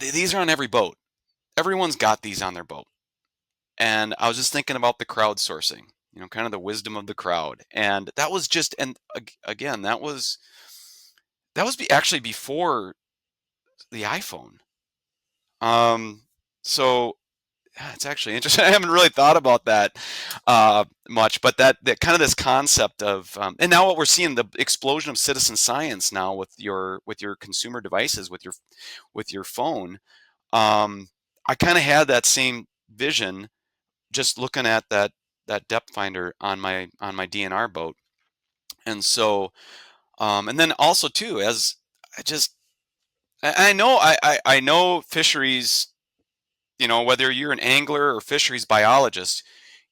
These are on every boat. Everyone's got these on their boat. And I was just thinking about the crowdsourcing, kind of the wisdom of the crowd. And that was just, and again, actually before the iPhone. Um, so yeah, it's actually interesting. I haven't really thought about that much, but that kind of this concept of, and now what we're seeing, the explosion of citizen science now with your consumer devices, with your phone. I kind of had that same vision just looking at that depth finder on my DNR boat, and so and then also too, as I just I know I know fisheries. Whether you're an angler or fisheries biologist,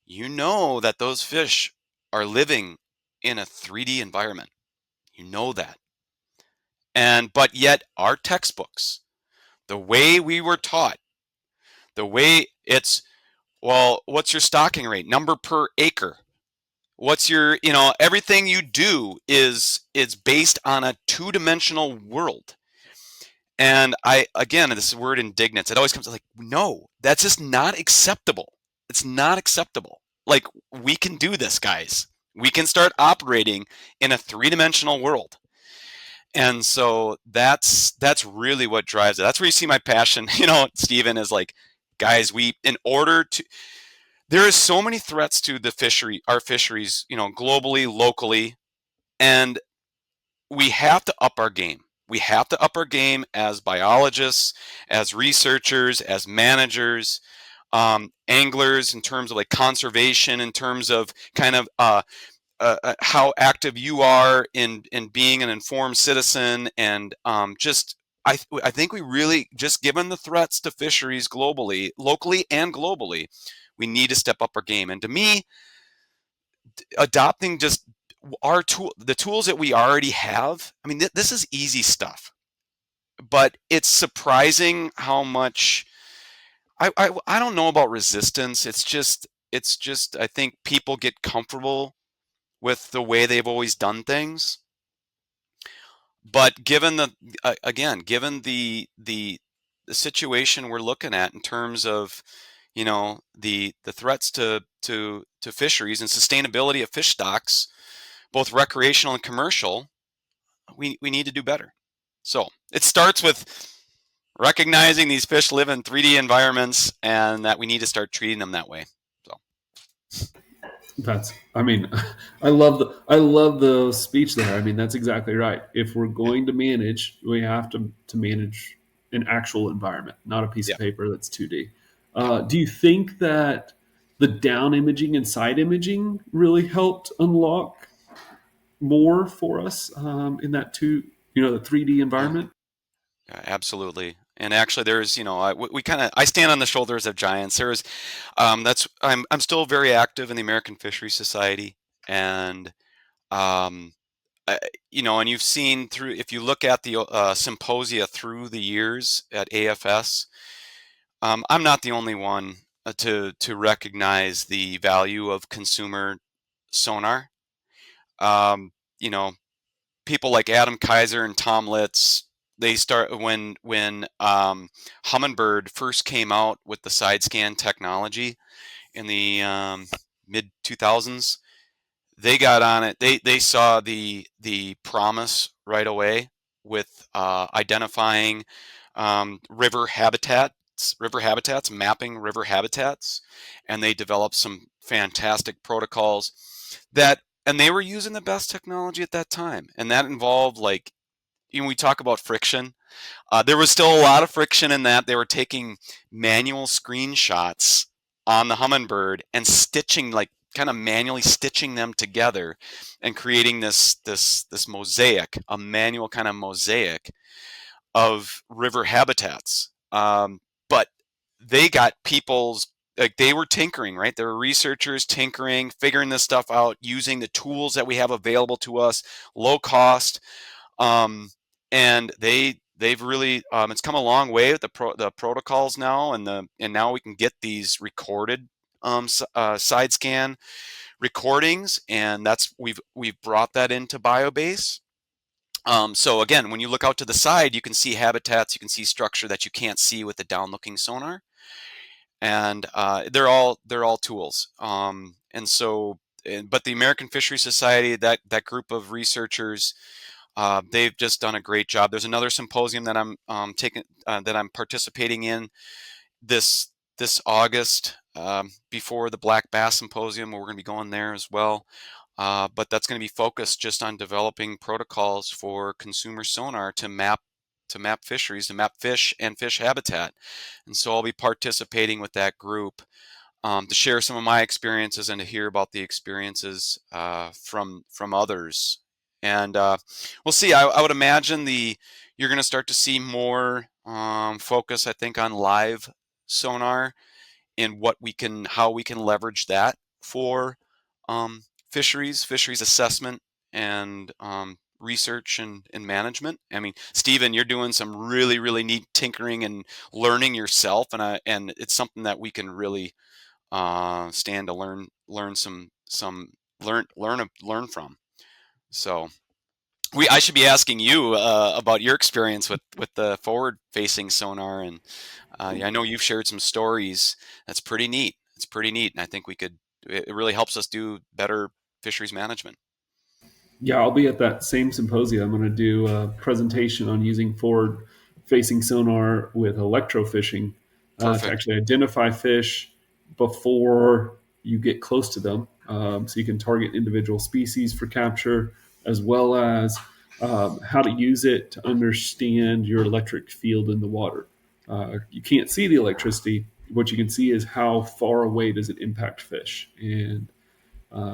you know that those fish are living in a 3D environment. You know that. And but yet our textbooks, the way we were taught, the way it's, well, what's your stocking rate? Number per acre. What's your, everything you do is it's based on a two-dimensional world. And again, this word indignance, it always comes like, no, that's just not acceptable. It's not acceptable. Like, we can do this, guys. We can start operating in a three-dimensional world. And so that's really what drives it. That's where you see my passion, Stephen, is like, guys, in order to, there is so many threats to our fisheries, globally, locally, and we have to up our game. We have to up our game as biologists, as researchers, as managers, anglers, in terms of like conservation, in terms of kind of how active you are in being an informed citizen, and just I think we really, just given the threats to fisheries globally, locally and globally, we need to step up our game. And to me, adopting just the tools that we already have. I mean, this is easy stuff, but it's surprising how much I don't know about resistance. It's just I think people get comfortable with the way they've always done things. But given given the situation we're looking at in terms of the threats to fisheries and sustainability of fish stocks, both recreational and commercial, we need to do better. So it starts with recognizing these fish live in 3D environments and that we need to start treating them that way. So I mean, I love the speech there. I mean, that's exactly right. If we're yeah, going to manage, we have to manage an actual environment, not a piece Yeah. of paper that's 2D. Yeah. Do you think that the down imaging and side imaging really helped unlock more for us in that the 3D Yeah. environment? Yeah, absolutely. And actually, there's, we kind of, I stand on the shoulders of giants. I'm still very active in the American Fisheries Society, and um, and you've seen through, if you look at the symposia through the years at AFS, I'm not the only one to recognize the value of consumer sonar. Um, you know, People like Adam Kaiser and Tom Litz, they start when Humminbird first came out with the side scan technology in the mid 2000s. They got on it. They saw the promise right away with identifying river habitats, mapping river habitats, and they developed some fantastic protocols that, and they were using the best technology at that time, and that involved, like, we talk about friction. There was still a lot of friction in that they were taking manual screenshots on the Humminbird and stitching, like kind of manually stitching them together and creating this mosaic, a manual kind of mosaic of river habitats. But they got people's, like, they were tinkering, right? They were researchers tinkering, figuring this stuff out, using the tools that we have available to us, low cost, and they've really, it's come a long way with the protocols now, and now we can get these recorded side scan recordings, and we've brought that into BioBase. So again, when you look out to the side, you can see habitats, you can see structure that you can't see with the down-looking sonar, and they're all tools. But the American Fisheries Society, that group of researchers, they've just done a great job. There's another symposium that I'm participating in this August, before the Black Bass Symposium, where we're going to be going there as well. But that's going to be focused just on developing protocols for consumer sonar to map fisheries, to map fish and fish habitat. And so I'll be participating with that group, to share some of my experiences and to hear about the experiences from others. And we'll see. I would imagine you're going to start to see more focus, I think, on live sonar and how we can leverage that for fisheries assessment, and research and management. I mean, Stephen, you're doing some really, really neat tinkering and learning yourself, and it's something that we can really stand to learn from. So I should be asking you about your experience with the forward facing sonar, and I know you've shared some stories. That's pretty neat. It's pretty neat, and I think it really helps us do better fisheries management. Yeah, I'll be at that same symposium. I'm going to do a presentation on using forward facing sonar with electrofishing to Perfect. actually identify fish before you get close to them. So you can target individual species for capture, as well as how to use it to understand your electric field in the water. You can't see the electricity. What you can see is how far away does it impact fish. And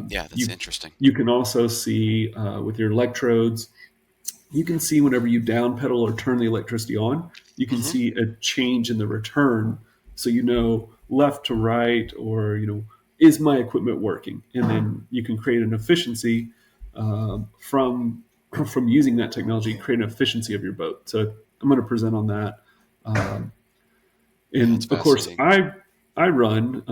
Yeah, that's you interesting. you can also see with your electrodes, you can see whenever you down pedal or turn the electricity on, you can Hmm. see a change in the return. So you know left to right, or is my equipment working? And then you can create an efficiency from using that technology, create an efficiency of your boat. So I'm going to present on that. Um, Yeah, it's and of course, fascinating. I run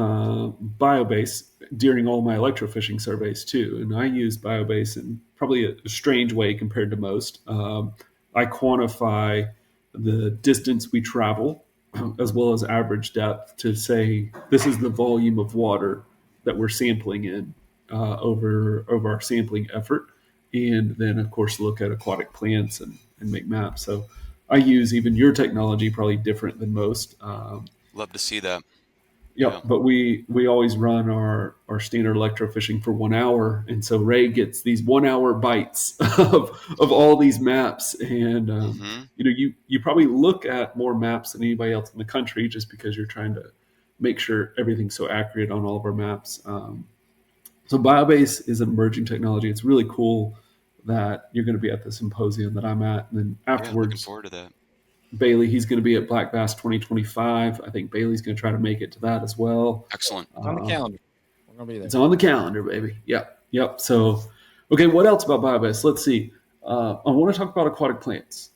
BioBase during all my electrofishing surveys too, and I use BioBase in probably a strange way compared to most. I quantify the distance we travel as well as average depth to say this is the volume of water that we're sampling in over our sampling effort, and then of course look at aquatic plants and make maps. So I use even your technology probably different than most. Love to see that. Yep, but we always run our standard electrofishing for 1 hour, and so Ray gets these 1 hour bites of all these maps, and Mm-hmm. you probably look at more maps than anybody else in the country just because you're trying to make sure everything's so accurate on all of our maps. So BioBase is an emerging technology. It's really cool that you're going to be at the symposium that I'm at, and then Yeah, looking afterwards forward to that. Bailey, he's going to be at Black Bass 2025. I think Bailey's going to try to make it to that as well. Excellent. It's on the Uh, calendar. We're gonna be there. it's on the calendar, baby. Yep, yep. So, okay, what else about BioBase? Let's see. I want to talk about aquatic plants.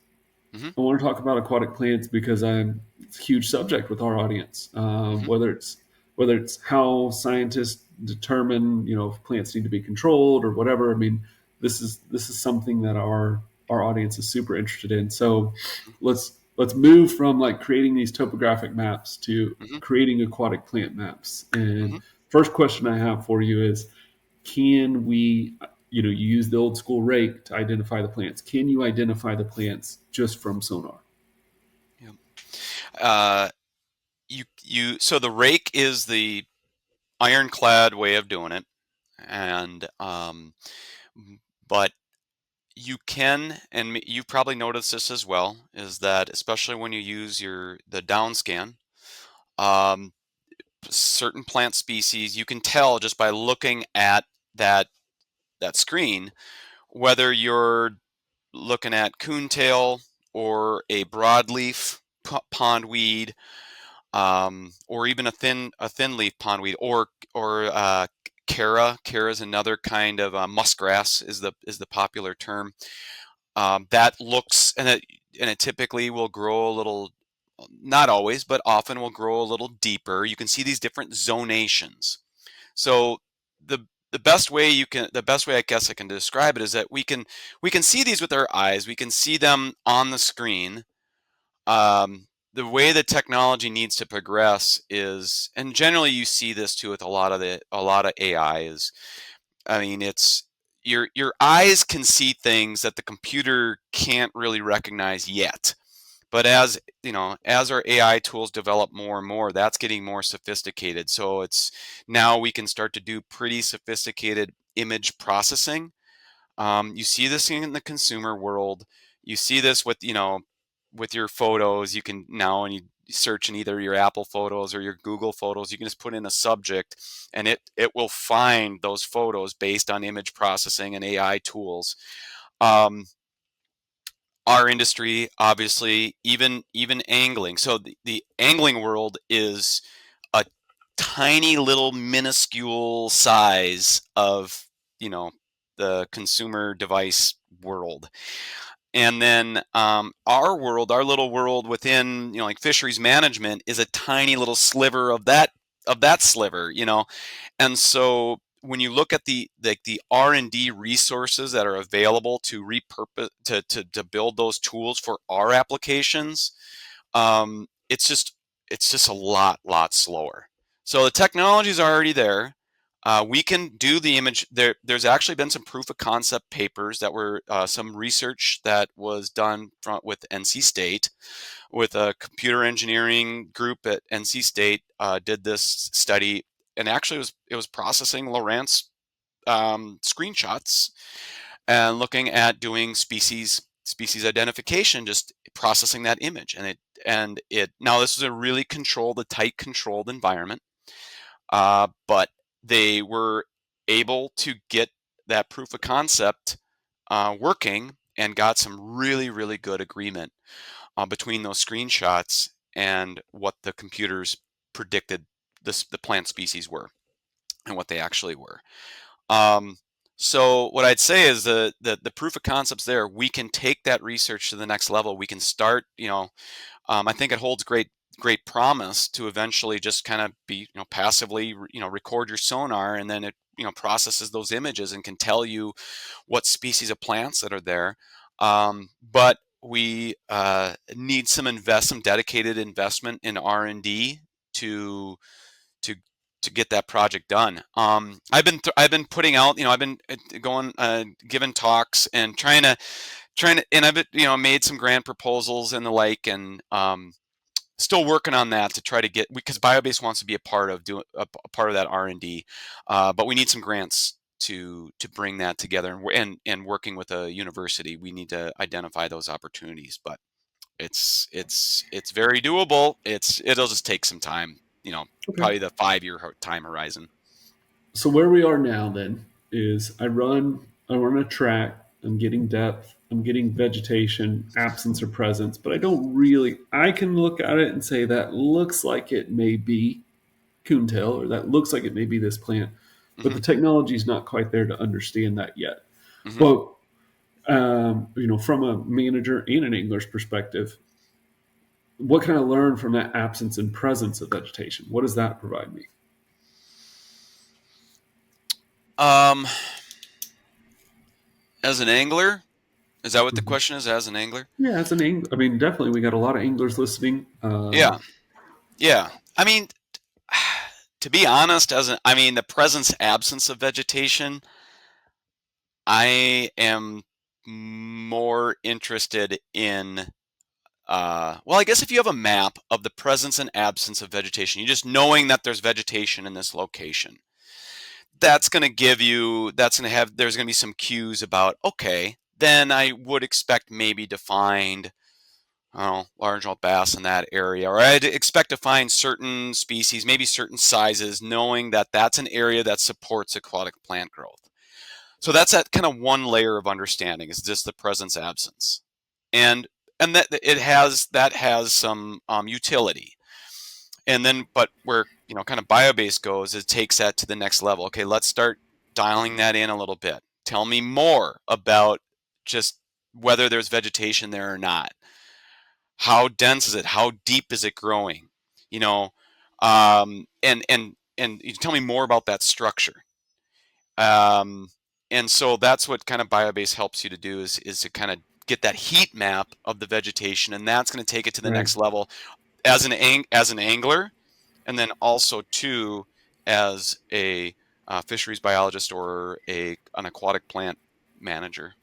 Mm-hmm. I want to talk about aquatic plants because it's a huge subject with our audience. Mm-hmm. Whether it's how scientists determine if plants need to be controlled or whatever. I mean, this is something that our audience is super interested in. So let's move from like creating these topographic maps to Mm-hmm. creating aquatic plant maps. Mm-hmm. And first question I have for you is, can we you use the old school rake to identify the plants? Can you identify the plants just from sonar? Yeah. Uh, so the rake is the ironclad way of doing it, and but you can, and you probably noticed this as well, is that especially when you use the down scan, um, certain plant species, you can tell just by looking at that screen whether you're looking at coontail or a broadleaf pondweed, or even a thin leaf pondweed, or Cara. Cara is another kind of muskgrass is the popular term. That looks, and it typically will grow a little, not always, but often will grow a little deeper. You can see these different zonations. So the the best way I guess I can describe it is that we can see these with our eyes. We can see them on the screen. The way the technology needs to progress is, and generally you see this too with a lot of AI is, I mean, it's your eyes can see things that the computer can't really recognize yet. But as you know, as our AI tools develop more and more, that's getting more sophisticated. So it's now we can start to do pretty sophisticated image processing. You see this in the consumer world. You see this with with your photos. You can now, when you search in either your Apple Photos or your Google Photos, you can just put in a subject, and it will find those photos based on image processing and AI tools. Um, our industry, obviously, even angling. So the angling world is a tiny little minuscule size of the consumer device world. And then our little world within like fisheries management is a tiny little sliver of that sliver. And so when you look at the R&D resources that are available to repurpose to build those tools for our applications, it's just a lot slower. So the technology is already there. We can do the image. There's actually been some proof of concept papers that were some research that was done with NC State, with a computer engineering group at NC State, did this study, and actually it was processing Lorentz screenshots and looking at doing species identification, just processing that image, and it now this is a really tight controlled environment, but they were able to get that proof of concept working, and got some really good agreement between those screenshots and what the computers predicted the plant species were and what they actually were. Um, so what I'd say is the proof of concept's there. We can take that research to the next level. We can start, I think it holds great promise to eventually just kind of be, passively, record your sonar, and then it, processes those images and can tell you what species of plants that are there. But we need some dedicated investment in R&D to to get that project done. I've been putting out, I've been going, giving talks and trying to, and I've been, made some grant proposals and the like, and still working on that to try to get, because BioBase wants to be a part of part of that R&D, but we need some grants to bring that together, and working with a university, we need to identify those opportunities. But it's very doable. It'll just take some time, Okay. probably the 5-year time horizon. So where we are now then is I run a track. I'm getting depth. I'm getting vegetation, absence or presence, but I don't really. I can look at it and say that looks like it may be coontail, or that looks like it may be this plant, but Hmm. the technology is not quite there to understand that yet. Hmm. But from a manager and an angler's perspective, what can I learn from that absence and presence of vegetation? What does that provide me? Um, as an angler, is that what the Mhm. question is? As an angler? Yeah, as an angler, I mean, definitely, we got a lot of anglers listening. Yeah, yeah. I mean, to be honest, the presence absence of vegetation, I am more interested in. Well, I guess if you have a map of the presence and absence of vegetation, you just knowing that there's vegetation in this location, that's going to give you, there's going to be some cues about, okay, then I would expect maybe to find, I don't know, largemouth bass in that area, or I'd expect to find certain species, maybe certain sizes, knowing that that's an area that supports aquatic plant growth. So that's that kind of one layer of understanding, is just the presence absence, and that has some utility. And then, but where kind of BioBase goes, it takes that to the next level. Okay, let's start dialing that in a little bit. Tell me more about just whether there's vegetation there or not. How dense is it? How deep is it growing? You know, and you tell me more about that structure. Um, and so that's what kind of BioBase helps you to do, is to kind of get that heat map of the vegetation, and that's going to take it to the Right. next level as an angler, and then also too as a fisheries biologist or an aquatic plant manager.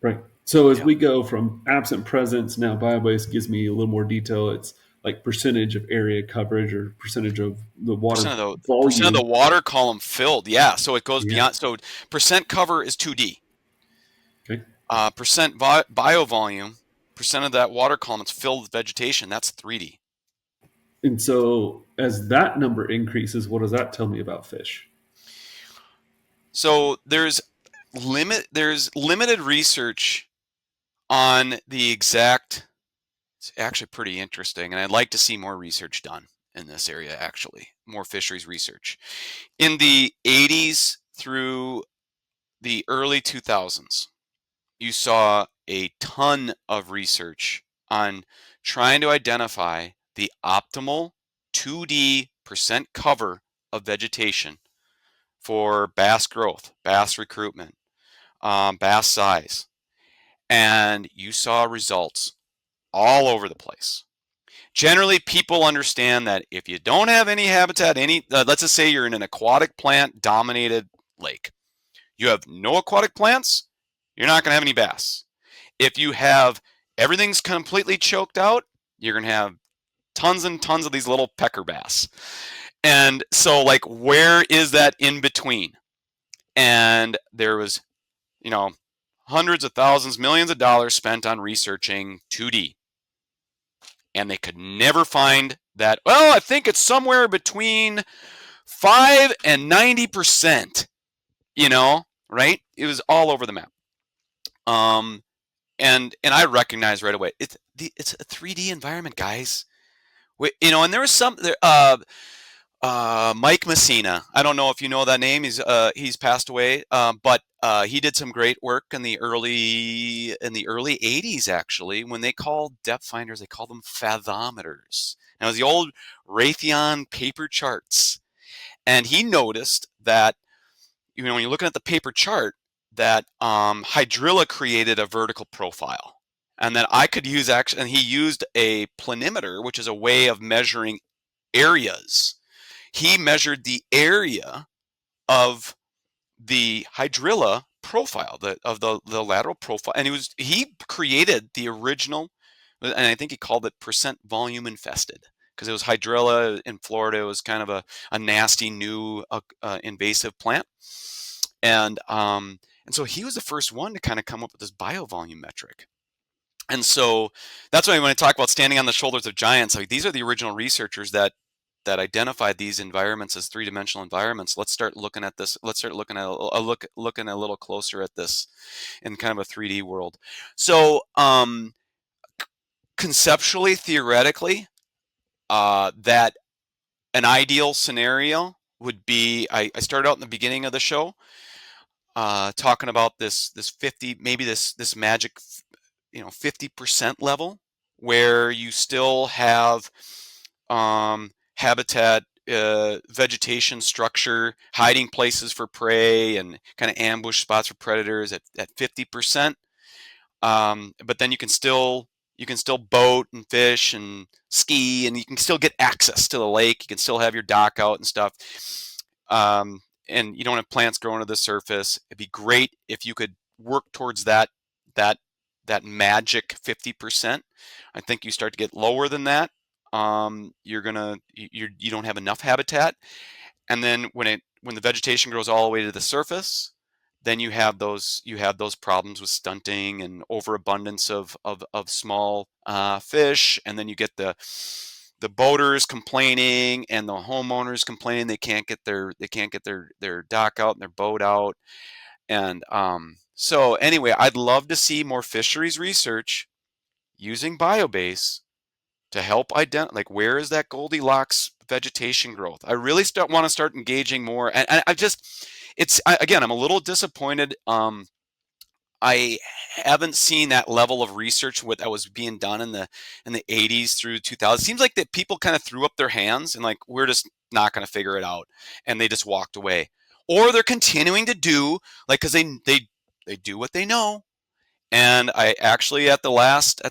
Right. So as Yeah, we go from absent presence, now BioBase gives me a little more detail. It's like percentage of area coverage or percentage of the water percent of the volume. water column filled. Yeah, so it goes Yeah. beyond. So percent cover is 2D. Okay. Percent bio volume, percent of that water column is filled with vegetation. That's 3D. And so as that number increases, what does that tell me about fish? So there's limited research on the exact. It's actually pretty interesting, and I'd like to see more research done in this area, actually, more fisheries research. In the 80s through the early 2000s, you saw a ton of research on trying to identify the optimal 2D percent cover of vegetation for bass growth, bass recruitment, bass size. And you saw results all over the place. Generally, people understand that if you don't have any habitat, let's just say you're in an aquatic plant dominated lake, you have no aquatic plants, you're not going to have any bass. If you have everything's completely choked out, you're going to have tons and tons of these little pecker bass. And so, like, where is that in between? And there was, you know, hundreds of thousands, millions of dollars spent on researching 2D, and they could never find that. Well, I think it's somewhere between 5 and 90%, right? It was all over the map. Um, and I recognize right away, it's a 3D environment, guys. And there was Mike Messina. I don't know if you know that name. He's passed away, but he did some great work in the early 80s, actually, when they called depth finders, they called them fathometers. And it was the old Raytheon paper charts. And he noticed that, when you're looking at the paper chart, that hydrilla created a vertical profile, and that I could use and he used a planimeter, which is a way of measuring areas. He measured the area of the hydrilla profile, the lateral profile, and he created the original, and I think he called it percent volume infested. because it was hydrilla in Florida. It was kind of a nasty new invasive plant, and so he was the first one to kind of come up with this biovolume metric. And so that's why when I talk about standing on the shoulders of giants, like these are the original researchers that identified these environments as three-dimensional environments. Let's start looking at this. Let's start looking at looking a little closer at this in kind of a 3D world. So conceptually, theoretically, that an ideal scenario would be, I started out in the beginning of the show talking about this 50, maybe this magic 50% level where you still have habitat, vegetation structure, hiding places for prey, and kind of ambush spots for predators at 50%. But then you can still boat and fish and ski, and you can still get access to the lake. You can still have your dock out and stuff. And you don't have plants growing to the surface. It'd be great if you could work towards that magic 50%. I think you start to get lower than that. You don't have enough habitat, and then when the vegetation grows all the way to the surface, then you have those problems with stunting and overabundance of small fish, and then you get the boaters complaining and the homeowners complaining they can't get their dock out and their boat out. And so anyway, I'd love to see more fisheries research using BioBase to help identify, like, where is that Goldilocks vegetation growth. I really want to start engaging more, and again, I'm a little disappointed. I haven't seen that level of research that was being done in the 80s through 2000. It seems like that people kind of threw up their hands and like, we're just not going to figure it out, and they just walked away, or they're continuing to do, like, because they do what they know. And I actually at the last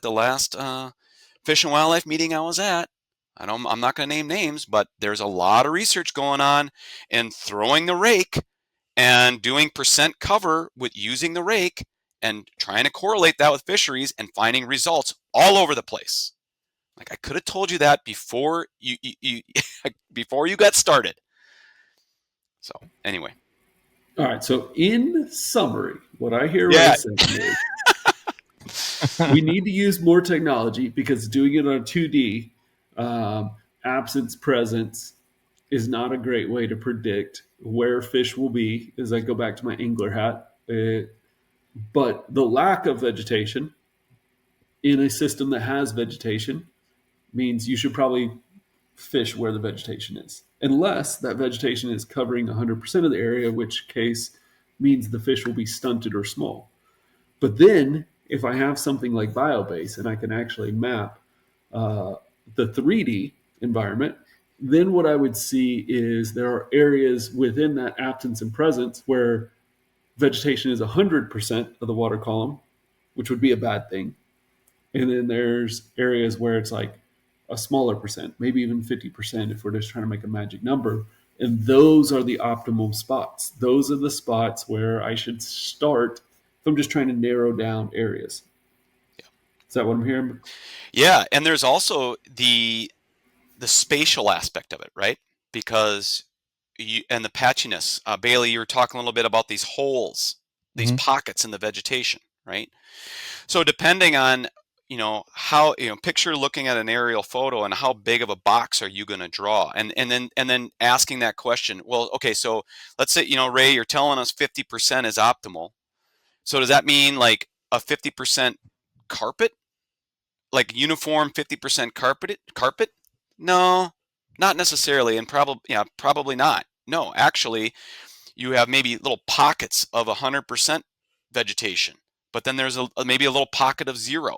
Fish and Wildlife meeting I was at, I'm not going to name names, but there's a lot of research going on in throwing the rake and doing percent cover with using the rake and trying to correlate that with fisheries and finding results all over the place. Like, I could have told you that before you before you got started. So anyway. All right. So in summary, what I hear Yeah. Ray saying is we need to use more technology because doing it on 2D, absence presence, is not a great way to predict where fish will be. As I go back to my angler hat, but the lack of vegetation in a system that has vegetation means you should probably fish where the vegetation is, unless that vegetation is covering 100% of the area, which case means the fish will be stunted or small. But then, if I have something like BioBase and I can actually map the 3D environment, then what I would see is there are areas within that absence and presence where vegetation is 100% of the water column, which would be a bad thing. And then there's areas where it's like a smaller percent, maybe even 50% if we're just trying to make a magic number. And those are the optimal spots. Those are the spots where I should start if I'm just trying to narrow down areas. Is that what I'm hearing? Yeah, and there's also the spatial aspect of it, right? Because and the patchiness. Bailey, you were talking a little bit about these holes, these pockets in the vegetation, right? So depending on, how, picture looking at an aerial photo and how big of a box are you going to draw, and then asking that question. Well, okay, so let's say, Ray, you're telling us 50% is optimal. So does that mean like a 50% carpet, like uniform 50% carpet? No, not necessarily, and probably not. No, actually, you have maybe little pockets of 100% vegetation, but then there's maybe a little pocket of 0,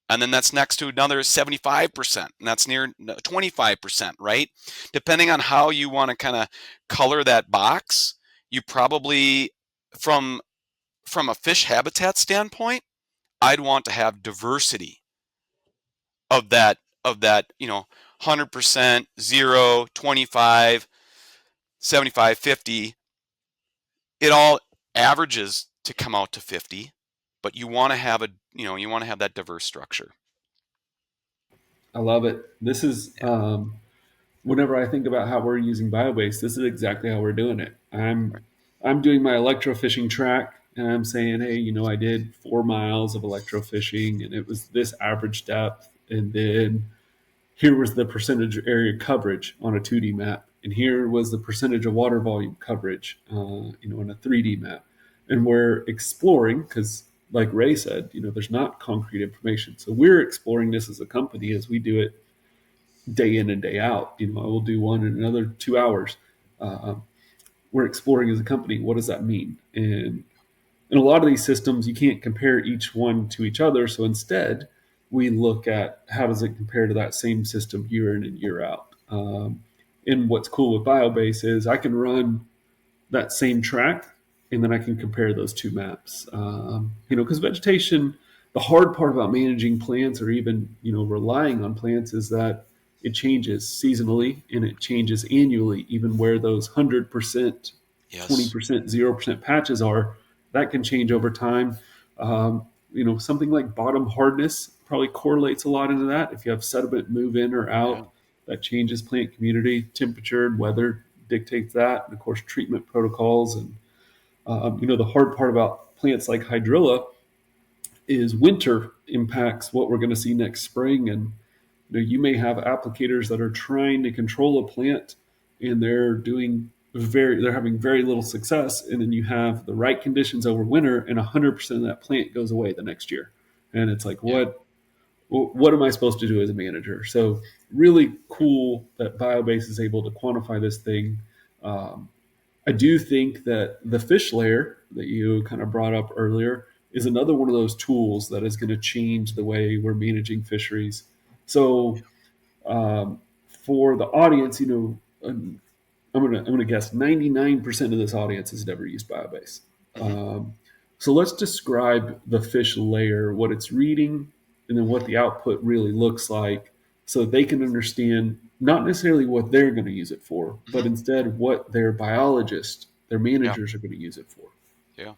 and then that's next to another 75%, and that's near 25%, right? Depending on how you want to kind of color that box, you probably, from a fish habitat standpoint, I'd want to have diversity of that 100%, 0, 25, 75, 50. It all averages to come out to 50, but you want to have that diverse structure. I love it. This is Yeah. whenever I think about how we're using BioBase, this is exactly how we're doing it. I'm Right. I'm doing my electrofishing track, and I'm saying, hey, I did 4 miles of electrofishing, and it was this average depth, and then here was the percentage area coverage on a 2D map, and here was the percentage of water volume coverage, on a 3D map, and we're exploring because, like Ray said, there's not concrete information, so we're exploring this as a company as we do it day in and day out. I will do one in another 2 hours. Uh, we're exploring as a company. What does that mean? And in a lot of these systems, you can't compare each one to each other. So instead, we look at how does it compare to that same system year in and year out. And what's cool with BioBase is I can run that same track, and then I can compare those two maps. Because vegetation, the hard part about managing plants or even relying on plants is that it changes seasonally and it changes annually. Even where those 100%, Yes. 20%, 0% patches are, that can change over time. Something like bottom hardness probably correlates a lot into that. If you have sediment move in or Yeah. out, that changes plant community. Temperature and weather dictates that, and of course treatment protocols. And the hard part about plants like hydrilla is winter impacts what we're going to see next spring. And you may have applicators that are trying to control a plant, and they're having very little success. And then you have the right conditions over winter, and 100% of that plant goes away the next year. And it's like, Yeah. what am I supposed to do as a manager? So really cool that BioBase is able to quantify this thing. Um, I do think that the fish layer that you kind of brought up earlier is another one of those tools that is going to change the way we're managing fisheries. So for the audience, I'm gonna guess 99% of this audience has never used BioBase. Hmm. Um, so let's describe the fish layer, what it's reading, and then what the output really looks like, so that they can understand not necessarily what they're going to use it for, but Hmm. instead what their biologists, their Yeah. managers are going to use it for. Yeah.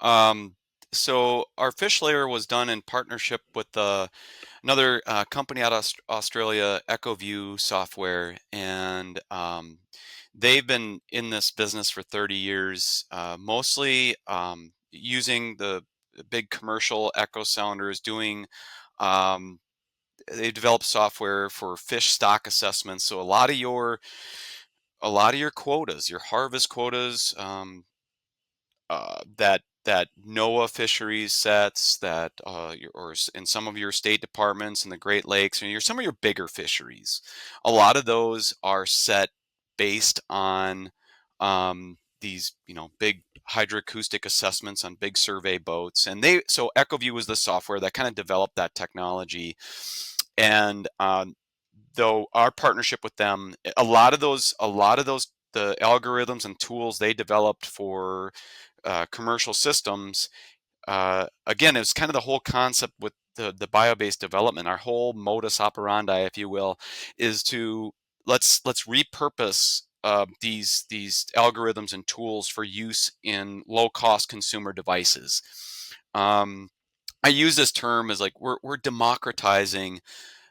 Um, so our fish layer was done in partnership with another company out of Australia, EchoView Software, and they've been in this business for 30 years, mostly using the big commercial echo sounders, doing um, they develop software for fish stock assessments. So a lot of your quotas, your harvest quotas, that NOAA fisheries sets, that in some of your state departments in the Great Lakes, or some of your bigger fisheries, a lot of those are set based on these big hydroacoustic assessments on big survey boats, and so EchoView was the software that kind of developed that technology, and though our partnership with them, a lot of those the algorithms and tools they developed for commercial systems. Again, it's kind of the whole concept with the bio-based development. Our whole modus operandi, if you will, is to let's repurpose these algorithms and tools for use in low-cost consumer devices. Um, I use this term as like we're democratizing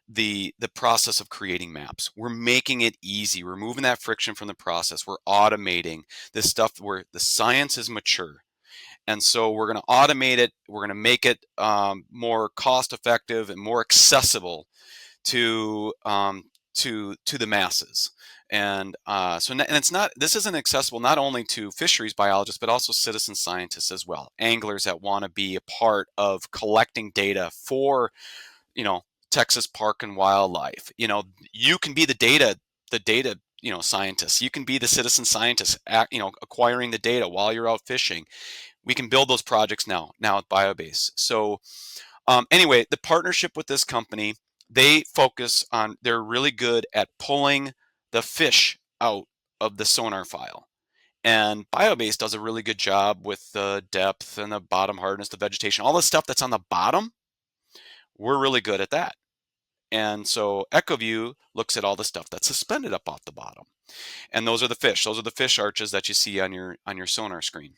the process of creating maps. We're making it easy. We're moving that friction from the process. We're automating this stuff where the science is mature, and so we're going to automate it. We're going to make it more cost effective and more accessible to to the masses. And and it's not. This isn't accessible not only to fisheries biologists but also citizen scientists as well. Anglers that want to be a part of collecting data for you know Texas Park and Wildlife. You can be the data scientists. You can be the citizen scientists acquiring the data while you're out fishing. We can build those projects now at BioBase. So anyway, the partnership with this company, they're really good at pulling the fish out of the sonar file. And BioBase does a really good job with the depth and the bottom hardness, the vegetation, all the stuff that's on the bottom. We're really good at that. And so EchoView looks at all the stuff that's suspended up off the bottom. And those are the fish. Those are the fish arches that you see on your sonar screen.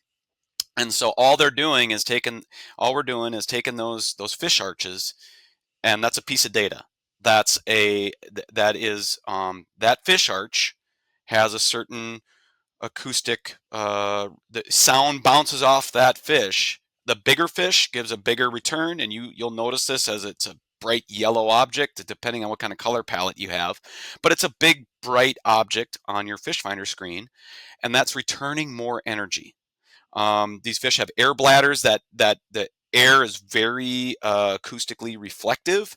And so all we're doing is taking those fish arches, and that's a piece of data. that fish arch has a certain acoustic, the sound bounces off that fish. The bigger fish gives a bigger return, and you'll notice this as it's a bright yellow object, depending on what kind of color palette you have. But it's a big bright object on your fish finder screen, and that's returning more energy. These fish have air bladders that the air is very acoustically reflective,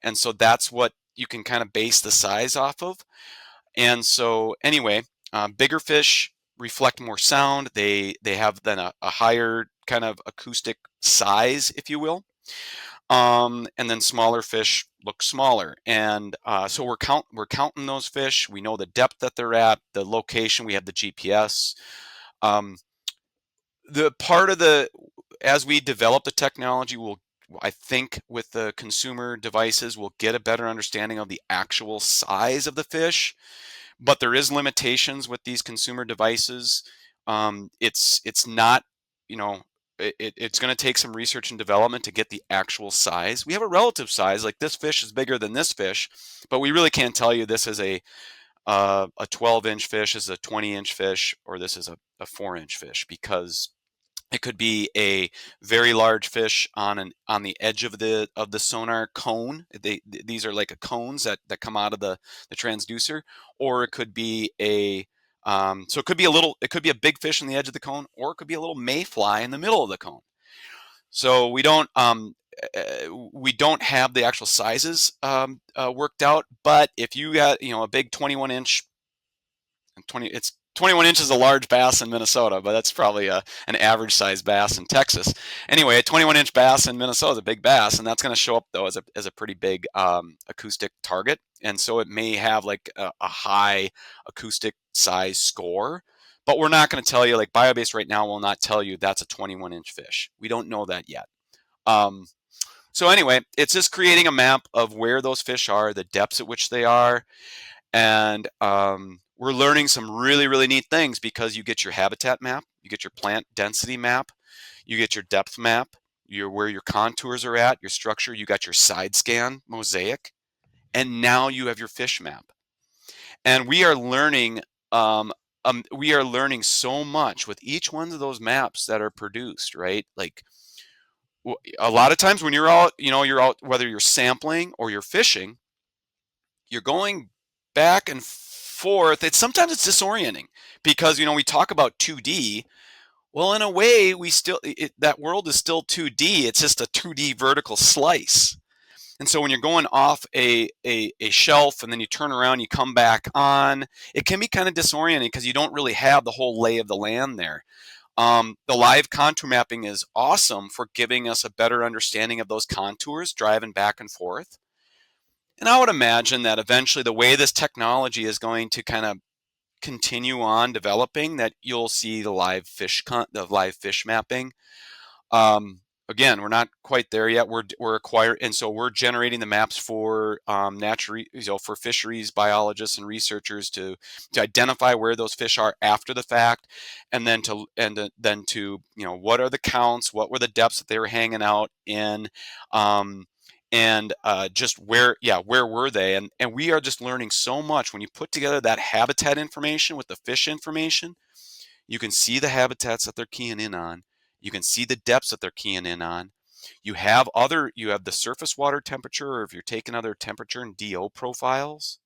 and so that's what you can kind of base the size off of. And so anyway, bigger fish reflect more sound. They have then a higher kind of acoustic size, if you will. And then smaller fish look smaller. And so we're counting those fish. We know the depth that they're at, the location. We have the GPS. The part of the As we develop the technology, I think with the consumer devices, we'll get a better understanding of the actual size of the fish. But there is limitations with these consumer devices. It's not, you know, it's going to take some research and development to get the actual size. We have a relative size, like this fish is bigger than this fish, but we really can't tell you this is a 12-inch fish, is a 20-inch fish, or this is a 4-inch fish, because it could be a very large fish on the edge of the sonar cone. These are like cones that come out of the transducer, or it could be so it could be it could be a big fish on the edge of the cone, or it could be a little mayfly in the middle of the cone. So we don't have the actual sizes worked out. But if you got a big 21-inch, 21 inches a large bass in Minnesota, but that's probably an average size bass in Texas. Anyway, a 21-inch bass in Minnesota is a big bass, and that's going to show up though as a pretty big acoustic target, and so it may have like a high acoustic size score. But we're not going to tell you, like BioBase right now will not tell you that's a 21-inch fish. We don't know that yet. So anyway, it's just creating a map of where those fish are, the depths at which they are, and we're learning some really, really neat things, because you get your habitat map, you get your plant density map, you get your depth map, where your contours are at, your structure, you got your side scan mosaic, and now you have your fish map. And we are learning so much with each one of those maps that are produced, right? Like a lot of times when you're out, whether you're sampling or you're fishing, you're going back and forth. Sometimes it's disorienting, because we talk about 2D. Well, in a way, that world is still 2D. It's just a 2D vertical slice. And so when you're going off a shelf and then you turn around, you come back on, it can be kind of disorienting, because you don't really have the whole lay of the land there. The live contour mapping is awesome for giving us a better understanding of those contours, driving back and forth. And I would imagine that eventually the way this technology is going to kind of continue on developing, that you'll see the live fish mapping. Again, we're not quite there yet. We're acquiring, and so we're generating the maps for for fisheries biologists and researchers to identify where those fish are after the fact, and then to what are the counts, what were the depths that they were hanging out in, and just where were they, and we are just learning so much when you put together that habitat information with the fish information. You can see the habitats that they're keying in on. You can see the depths that they're keying in on. You have the surface water temperature, or if you're taking other temperature and DO profiles.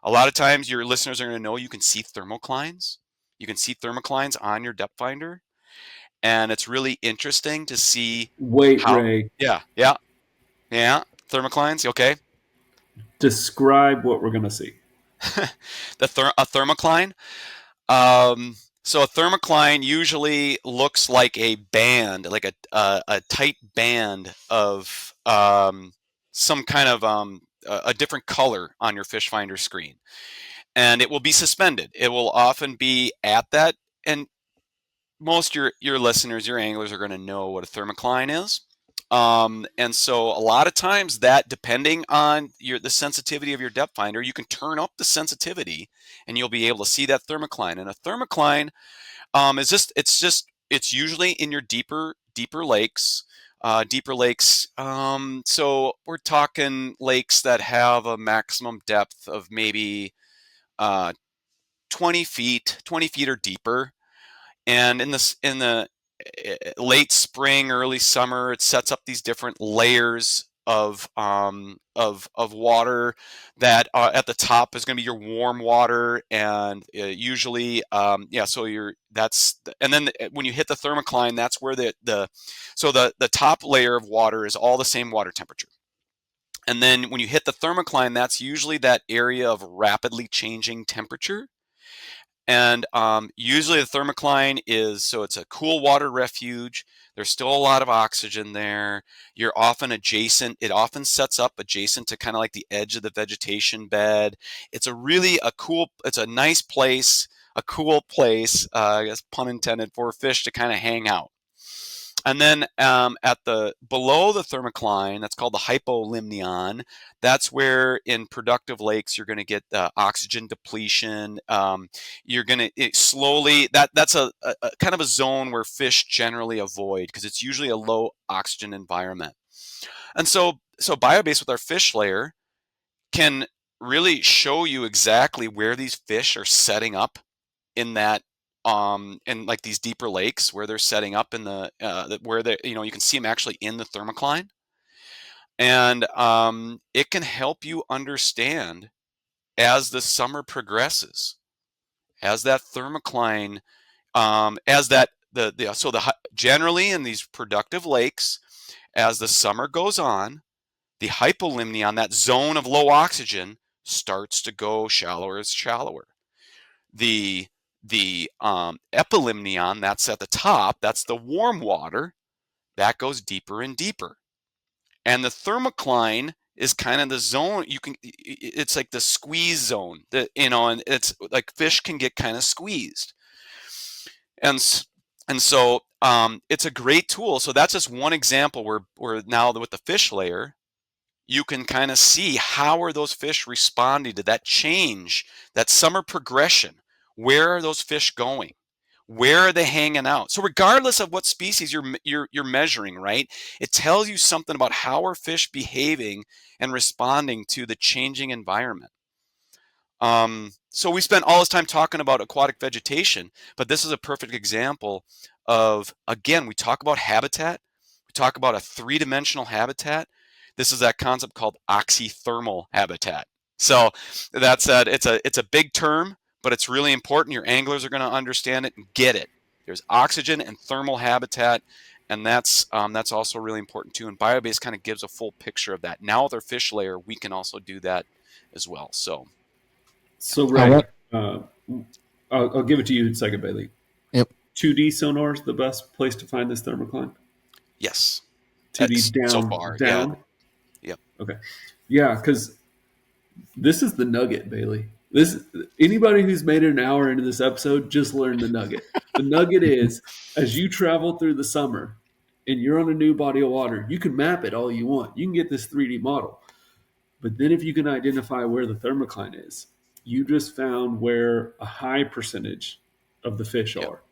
A lot of times your listeners are going to know you can see thermoclines. You can see thermoclines on your depth finder, and it's really interesting to see Wait, how. Ray. Yeah, thermoclines. Okay. Describe what we're going to see. A thermocline. So a thermocline usually looks like a band, like a tight band of some kind of a different color on your fish finder screen, and it will be suspended. It will often be at that, and most your listeners, your anglers, are going to know what a thermocline is. And so a lot of times, that depending on the sensitivity of your depth finder, you can turn up the sensitivity and you'll be able to see that thermocline. And a thermocline it's usually in your deeper lakes. Deeper lakes. So we're talking lakes that have a maximum depth of maybe uh, 20 feet or deeper. And in the late spring, early summer, it sets up these different layers of water that at the top is going to be your warm water, and usually yeah, so you're that's and then when you hit the thermocline, that's where the top layer of water is all the same water temperature. And then when you hit the thermocline, that's usually that area of rapidly changing temperature. And usually the thermocline is, so it's a cool water refuge. There's still a lot of oxygen there. You're often adjacent. It often sets up adjacent to kind of like the edge of the vegetation bed. It's it's a nice place, a cool place, I guess pun intended, for fish to kind of hang out. And then at the below the thermocline, that's called the hypolimnion. That's where in productive lakes you're going to get oxygen depletion. You're going to slowly that's a kind of a zone where fish generally avoid because it's usually a low oxygen environment. And so BioBase with our fish layer can really show you exactly where these fish are setting up in that in like these deeper lakes where they're setting up in where they, you can see them actually in the thermocline. And it can help you understand as the summer progresses, as that thermocline as that the so the generally in these productive lakes, as the summer goes on, the hypolimnion, that zone of low oxygen, starts to go shallower and shallower. The epilimnion, that's at the top, that's the warm water, that goes deeper and deeper. And the thermocline is kind of the zone it's like the squeeze zone that, and it's like fish can get kind of squeezed. And so it's a great tool. So that's just one example where now with the fish layer, you can kind of see how are those fish responding to that change, that summer progression. Where are those fish going? Where are they hanging out? So regardless of what species you're measuring, right? It tells you something about how are fish behaving and responding to the changing environment. So we spent all this time talking about aquatic vegetation, but this is a perfect example of, again, we talk about habitat. We talk about a three-dimensional habitat. This is that concept called oxythermal habitat. So that said, it's a big term, but it's really important. Your anglers are going to understand it and get it. There's oxygen and thermal habitat, and that's also really important too. And BioBase kind of gives a full picture of that. Now with our fish layer, we can also do that as well. So Ray, I'll give it to you in a second, Bailey. Yep. 2D sonar is the best place to find this thermocline? yes. 2D down, so far, down? Yeah. Yep. Okay. Yeah, because this is the nugget, Bailey. Anybody who's made it an hour into this episode just learned the nugget. The nugget is, as you travel through the summer and you're on a new body of water, you can map it all you want. You can get this 3D model. But then if you can identify where the thermocline is, you just found where a high percentage of the fish Yep. are.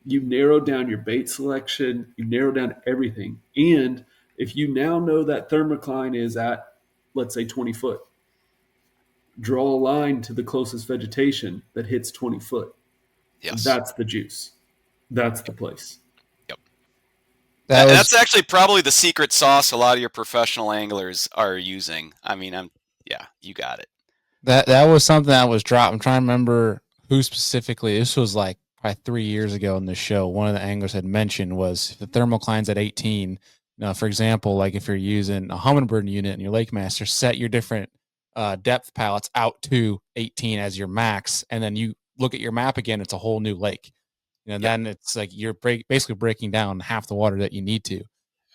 You narrow down your bait selection, you narrow down everything. And if you now know that thermocline is at, let's say, 20 foot, draw a line to the closest vegetation that hits 20 foot. Yes. That's the juice. That's the place. Yep. That That's was actually probably the secret sauce a lot of your professional anglers are using. I mean, yeah, you got it. that was something that was dropped. I'm trying to remember who specifically. This was like probably 3 years ago in the show. One of the anglers had mentioned was if the thermocline's at 18. Now, for example, like if you're using a hummingbird unit in your Lake Master, set your different depth palettes out to 18 as your max, and then you look at your map again. It's a whole new lake. Yep. Then it's like you're basically breaking down half the water that you need to.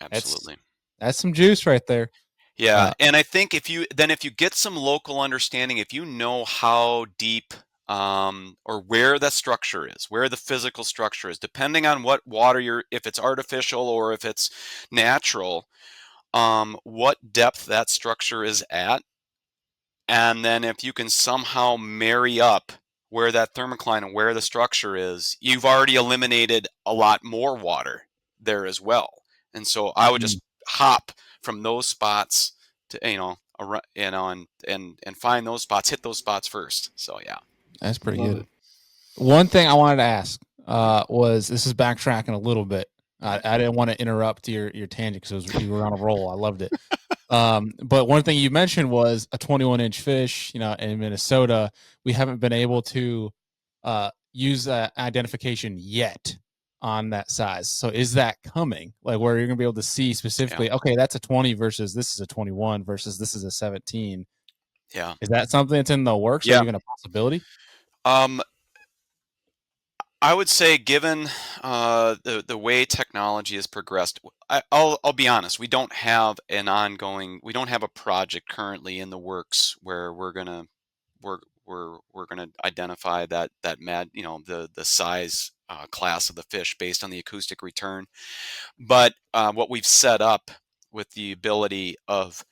Absolutely. That's some juice right there. Yeah, and I think if you get some local understanding, if you know how deep or where the structure is, where the physical structure is, depending on what water if it's artificial or if it's natural, what depth that structure is at, and then if you can somehow marry up where that thermocline and where the structure is, you've already eliminated a lot more water there as well. And so I would Mm, just hop from those spots to, and find those spots, hit those spots first. So yeah. that's pretty Love good. it. One thing I wanted to ask was, this is backtracking a little bit. I didn't want to interrupt your tangent because you were on a roll. I loved it. But one thing you mentioned was a 21-inch fish. You know, in Minnesota, we haven't been able to use that identification yet on that size. So is that coming? Like, where you're gonna be able to see Yeah. specifically, okay, that's a 20 versus this is a 21 versus this is a 17. Yeah. Is that something that's in the works or Yeah. even a possibility? Um, I would say, given the way technology has progressed, I'll be honest. We don't have a project currently in the works where we're gonna identify the size class of the fish based on the acoustic return. But what we've set up with the ability of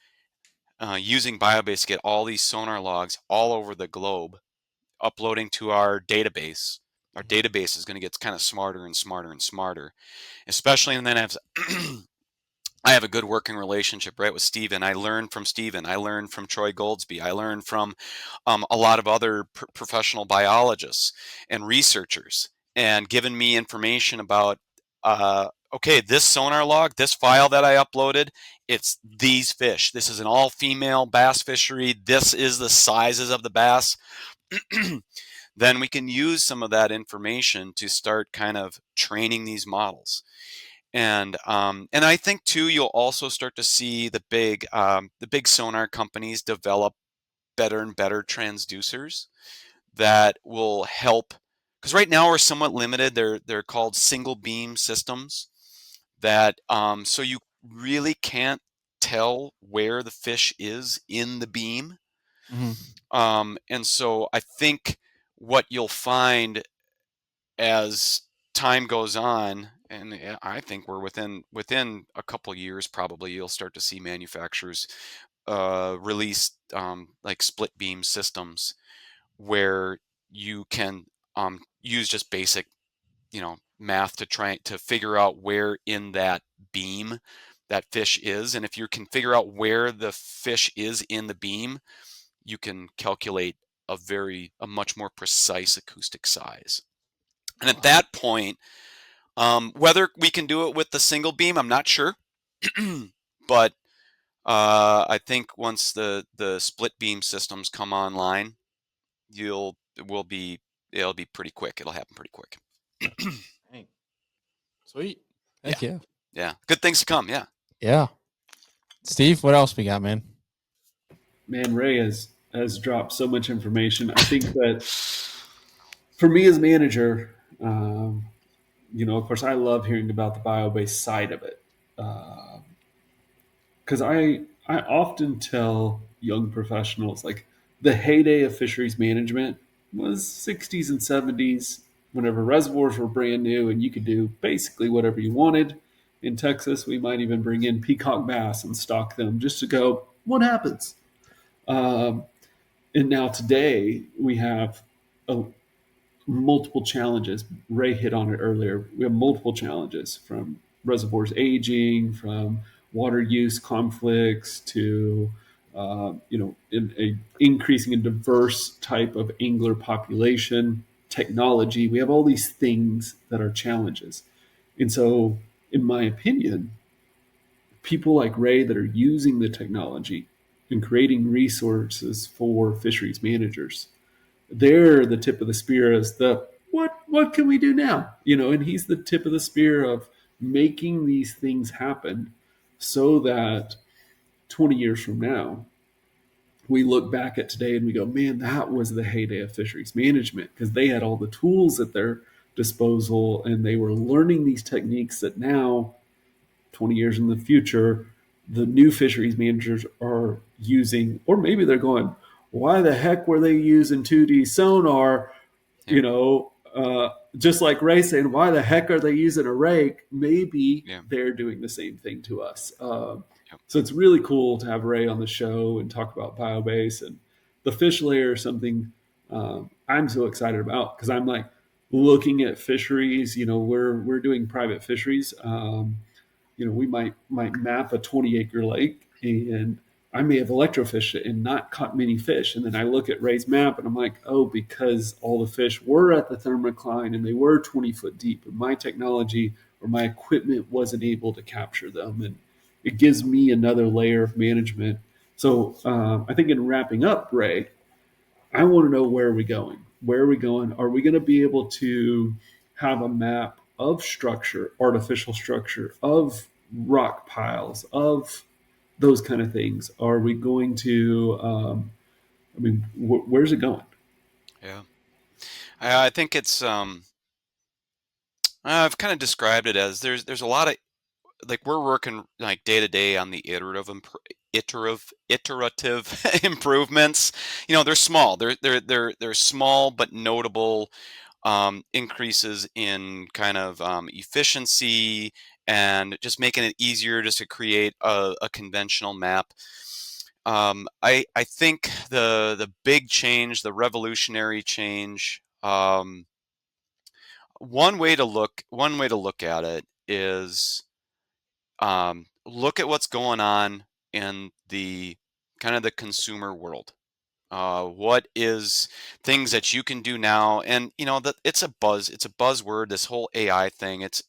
using BioBase to get all these sonar logs all over the globe, uploading to our database. Our database is going to get kind of smarter and smarter and smarter, especially. And then I have a good working relationship, right, with Steven. I learned from Steven. I learned from Troy Goldsby. I learned from a lot of other professional biologists and researchers, and given me information about, okay, this sonar log, this file that I uploaded, it's these fish. This is an all-female bass fishery. This is the sizes of the bass. Then we can use some of that information to start kind of training these models. And I think too, you'll also start to see the big sonar companies develop better and better transducers that will help. Because right now we're somewhat limited. They're called single beam systems that so you really can't tell where the fish is in the beam. Mm-hmm. And so I think what you'll find as time goes on, and I think we're within a couple years, probably you'll start to see manufacturers release like split beam systems where you can use just basic, math to try to figure out where in that beam that fish is. And if you can figure out where the fish is in the beam, you can calculate a much more precise acoustic size. And at Wow. that point, whether we can do it with the single beam, I'm not sure. But I think once the split beam systems come online, you'll will be it'll be pretty quick. It'll happen pretty quick. Dang. Sweet. Yeah, Heck yeah. yeah. Good things to come. Yeah. Yeah. Steve, what else we got, man? Man, Ray has dropped so much information. I think that for me as manager, of course, I love hearing about the bio-based side of it, because I often tell young professionals, like, the heyday of fisheries management was 60s and 70s, whenever reservoirs were brand new and you could do basically whatever you wanted. In Texas, we might even bring in peacock bass and stock them just to go, what happens? Um, and now today we have a, multiple challenges. Ray hit on it earlier. We have multiple challenges, from reservoirs aging, from water use conflicts, to increasing a diverse type of angler population, technology. We have all these things that are challenges. And so, in my opinion, people like Ray that are using the technology and creating resources for fisheries managers, they're the tip of the spear as the what can we do now? And he's the tip of the spear of making these things happen so that 20 years from now we look back at today and we go, man, that was the heyday of fisheries management, because they had all the tools at their disposal and they were learning these techniques that now, 20 years in the future, the new fisheries managers are using. Or maybe they're going, why the heck were they using 2D sonar? Yeah. Just like Ray saying, why the heck are they using a rake? Maybe Yeah. they're doing the same thing to us. Yep. So it's really cool to have Ray on the show and talk about BioBase and the fish layer. Something I'm so excited about, because I'm like looking at fisheries. We're doing private fisheries. we might map a 20-acre lake, and I may have electrofished it and not caught many fish. And then I look at Ray's map and I'm like, oh, because all the fish were at the thermocline and they were 20 foot deep, and my technology or my equipment wasn't able to capture them. And it gives me another layer of management. So I think in wrapping up, Ray, I want to know, where are we going? Where are we going? Are we going to be able to have a map of structure, artificial structure, of rock piles, of those kind of things? Are we going to, where's it going? Yeah. I think it's I've kind of described it as there's a lot of, like, we're working like day to day on the iterative improvements. They're small. They're small but notable increases in kind of efficiency, and just making it easier just to create a conventional map. I think the big change, the revolutionary change. One way to look at it is, look at what's going on in the kind of the consumer world. What is things that you can do now? And that it's a buzzword, this whole AI thing. It's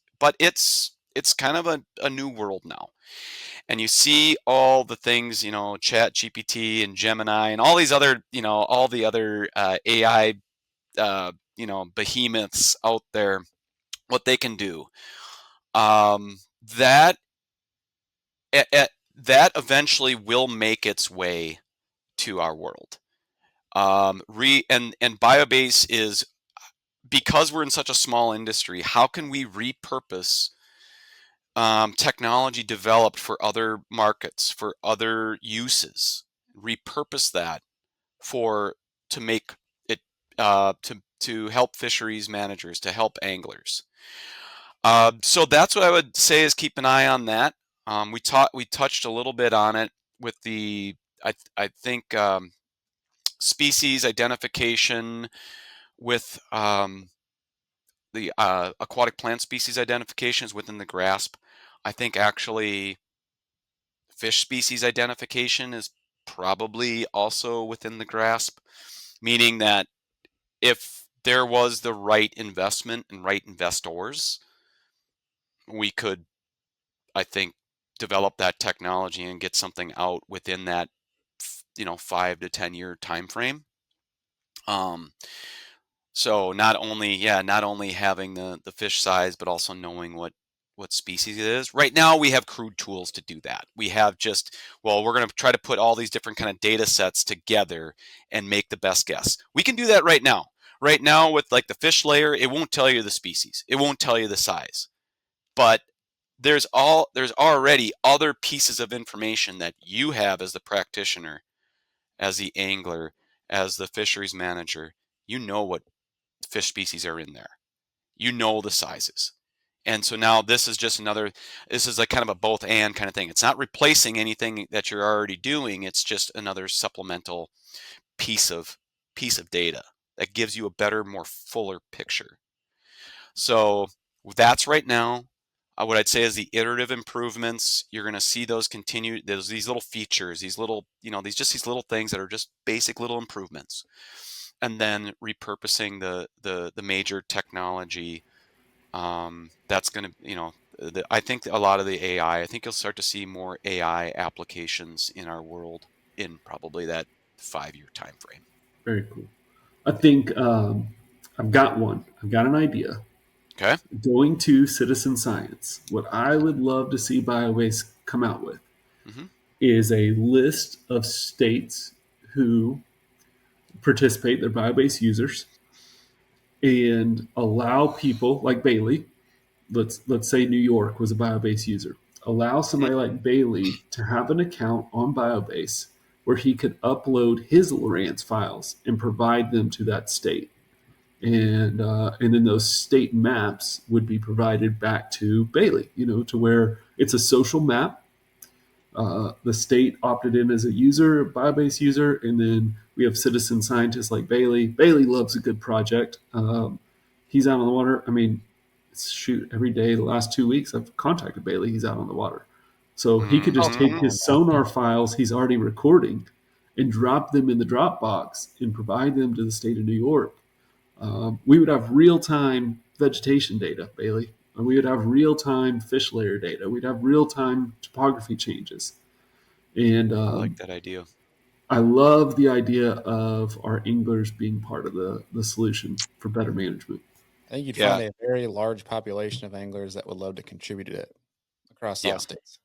kind of a new world now. And you see all the things, Chat GPT and Gemini and all these other, all the other AI, behemoths out there, what they can do. That that eventually will make its way to our world. And BioBase is, because we're in such a small industry, how can we repurpose technology developed for other markets, for other uses, repurpose that for to make it to help fisheries managers, to help anglers. So that's what I would say, is keep an eye on that. We touched a little bit on it with the I think species identification with the aquatic plant species identifications within the grasp. I think actually fish species identification is probably also within the grasp, meaning that if there was the right investment and right investors, we could, I think, develop that technology and get something out within that 5 to 10 year time frame. So not only having the fish size, but also knowing what species it is. Right now we have crude tools to do that. We have we're going to try to put all these different kind of data sets together and make the best guess. We can do that right now. Right now with like the fish layer, it won't tell you the species. It won't tell you the size. But there's already other pieces of information that you have as the practitioner, as the angler, as the fisheries manager. You know what fish species are in there. You know the sizes. And so now this is like kind of a both and kind of thing. It's not replacing anything that you're already doing. It's just another supplemental piece of data that gives you a better, more fuller picture. So that's right now. What I'd say is the iterative improvements. You're going to see those continue. There's these little features, these little, these little things that are just basic little improvements, and then repurposing the major technology. That's going to, I think a lot of the AI. I think you'll start to see more AI applications in our world in probably that 5 year time frame. Very cool. I think I've got one. I've got an idea. Okay. Going to citizen science, what I would love to see BioBase come out with Mm-hmm. is a list of states who participate, they're BioBase users, and allow people like Bailey, let's say New York was a BioBase user, allow somebody like Bailey to have an account on BioBase where he could upload his Lorentz files and provide them to that state. And then those state maps would be provided back to Bailey, to where it's a social map. The state opted in as a user, BioBase user, and then we have citizen scientists like Bailey. Bailey loves a good project. He's out on the water. I mean, shoot, every day the last 2 weeks I've contacted Bailey. He's out on the water. So he could just Oh, take Hmm. his sonar files he's already recording and drop them in the Dropbox and provide them to the state of New York. We would have real time vegetation data, Bailey. And we would have real time fish layer data. We'd have real time topography changes. And I like that idea. I love the idea of our anglers being part of the solution for better management. I think you'd Yeah, find a very large population of anglers that would love to contribute to it across all yeah, states.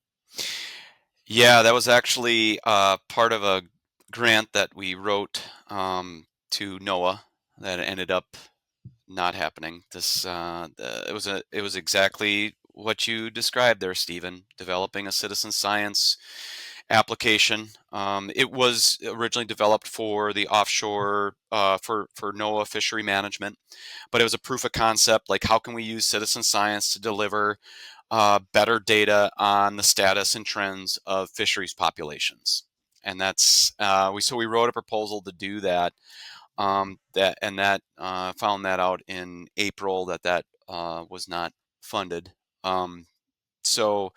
yeah. That was actually part of a grant that we wrote to NOAA that ended up not happening. It was exactly what you described there, Stephen. Developing a citizen science application. It was originally developed for the offshore for NOAA fishery management, but it was a proof of concept. Like, how can we use citizen science to deliver better data on the status and trends of fisheries populations? And that's we wrote a proposal to do that. That found that out in April that was not funded. Um, so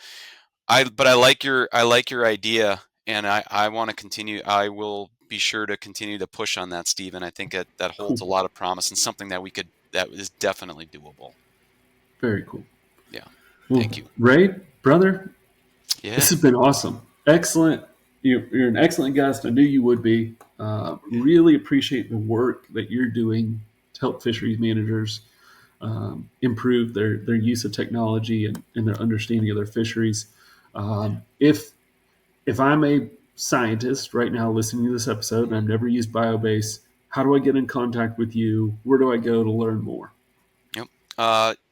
I like your idea, and I want to continue. I will be sure to continue to push on that, Stephen. I think that holds Cool. a lot of promise and something that is definitely doable. Very cool. Yeah. Well, Thank you. Ray, brother, this Yeah. has been awesome. Excellent. You're an excellent guest. I knew you would be. Really appreciate the work that you're doing to help fisheries managers improve their use of technology and their understanding of their fisheries. If I'm a scientist right now listening to this episode and I've never used BioBase, how do I get in contact with you? Where do I go to learn more? Yep.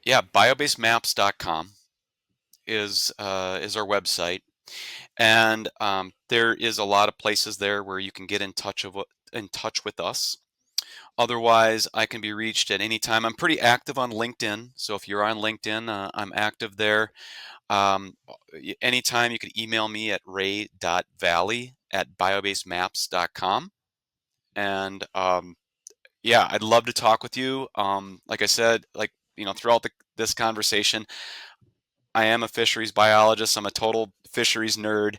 Yeah. Biobasemaps.com is our website, and there is a lot of places there where you can get in touch with us. Otherwise, I can be reached at any time. I'm pretty active on LinkedIn, so if you're on LinkedIn, I'm active there. Um, Anytime you can email me at ray.valley@biobasemaps.com. And yeah, I'd love to talk with you. Like I said, throughout this conversation, I am a fisheries biologist. I'm a total fisheries nerd,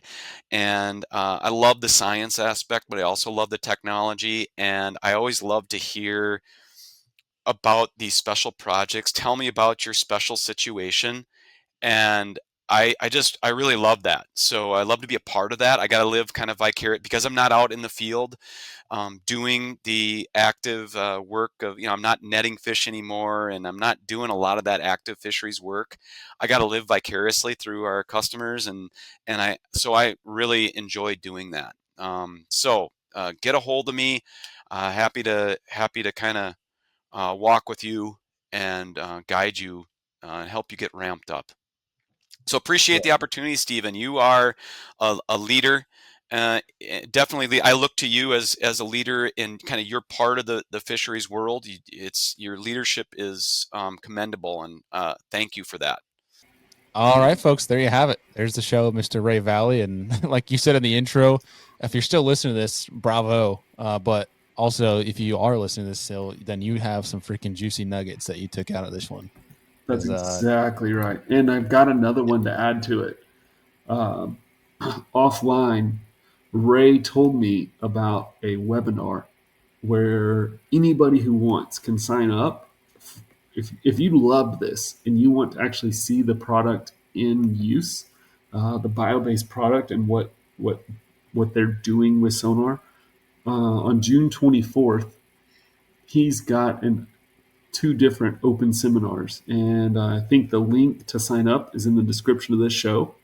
and I love the science aspect, but I also love the technology. And I always love to hear about these special projects. Tell me about your special situation, and I really love that. So I love to be a part of that. I got to live kind of vicarious because I'm not out in the field doing the active work of, I'm not netting fish anymore, and I'm not doing a lot of that active fisheries work. I got to live vicariously through our customers, and I really enjoy doing that. Get a hold of me. Happy to kind of walk with you and guide you and help you get ramped up. So Yeah. appreciate the opportunity, Stephen. You are a leader. Definitely, I look to you as a leader in kind of your part of the fisheries world. Your leadership is commendable, and thank you for that. All right, folks, there you have it. There's the show, Mr. Ray Valley. And like you said in the intro, if you're still listening to this, bravo. But also, if you are listening to this still, then you have some freaking juicy nuggets that you took out of this one. That's Because exactly right. And I've got another one to add to it. Um, Offline, Ray told me about a webinar where anybody who wants can sign up. If you love this and you want to actually see the product in use, the bio-based product and what what they're doing with sonar, on June 24th, he's got two different open seminars, and I think the link to sign up is in the description of this show.